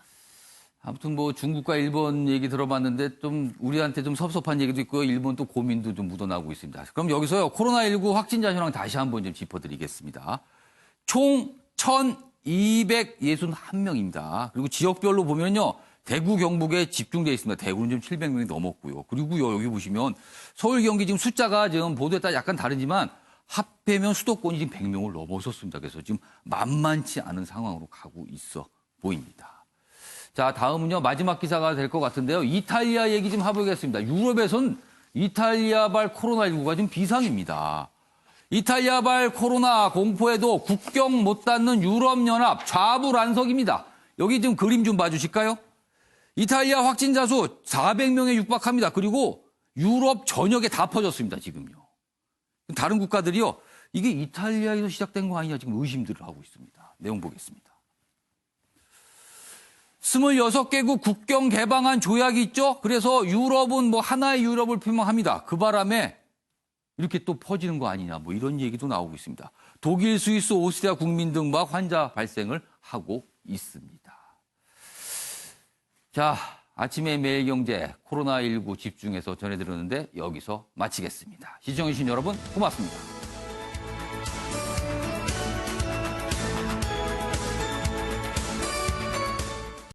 아무튼 뭐 중국과 일본 얘기 들어봤는데 좀 우리한테 좀 섭섭한 얘기도 있고요. 일본 또 고민도 좀 묻어나고 있습니다. 그럼 여기서요. 코로나19 확진자 현황 다시 한번 좀 짚어드리겠습니다. 총 1,261명입니다. 그리고 지역별로 보면요. 대구, 경북에 집중되어 있습니다. 대구는 지금 700명이 넘었고요. 그리고요. 여기 보시면 서울, 경기 지금 숫자가 지금 보도에 따라 약간 다르지만 합해면 수도권이 지금 100명을 넘어섰습니다. 그래서 지금 만만치 않은 상황으로 가고 있어 보입니다. 자, 다음은요. 마지막 기사가 될 것 같은데요. 이탈리아 얘기 좀 해보겠습니다. 유럽에선 이탈리아발 코로나19가 지금 비상입니다. 이탈리아발 코로나 공포에도 국경 못 닫는 유럽연합 좌불안석입니다. 여기 지금 그림 좀 봐주실까요? 이탈리아 확진자 수 400명에 육박합니다. 그리고 유럽 전역에 다 퍼졌습니다, 지금요. 다른 국가들이요, 이게 이탈리아에서 시작된 거 아니냐 지금 의심들을 하고 있습니다. 내용 보겠습니다. 26개국 국경 개방한 조약이 있죠? 그래서 유럽은 뭐 하나의 유럽을 표명합니다. 그 바람에 이렇게 또 퍼지는 거 아니냐, 뭐 이런 얘기도 나오고 있습니다. 독일, 스위스, 오스트리아 국민 등 막 환자 발생을 하고 있습니다. 자, 아침에 매일경제 코로나19 집중해서 전해드렸는데 여기서 마치겠습니다. 시청해주신 여러분 고맙습니다.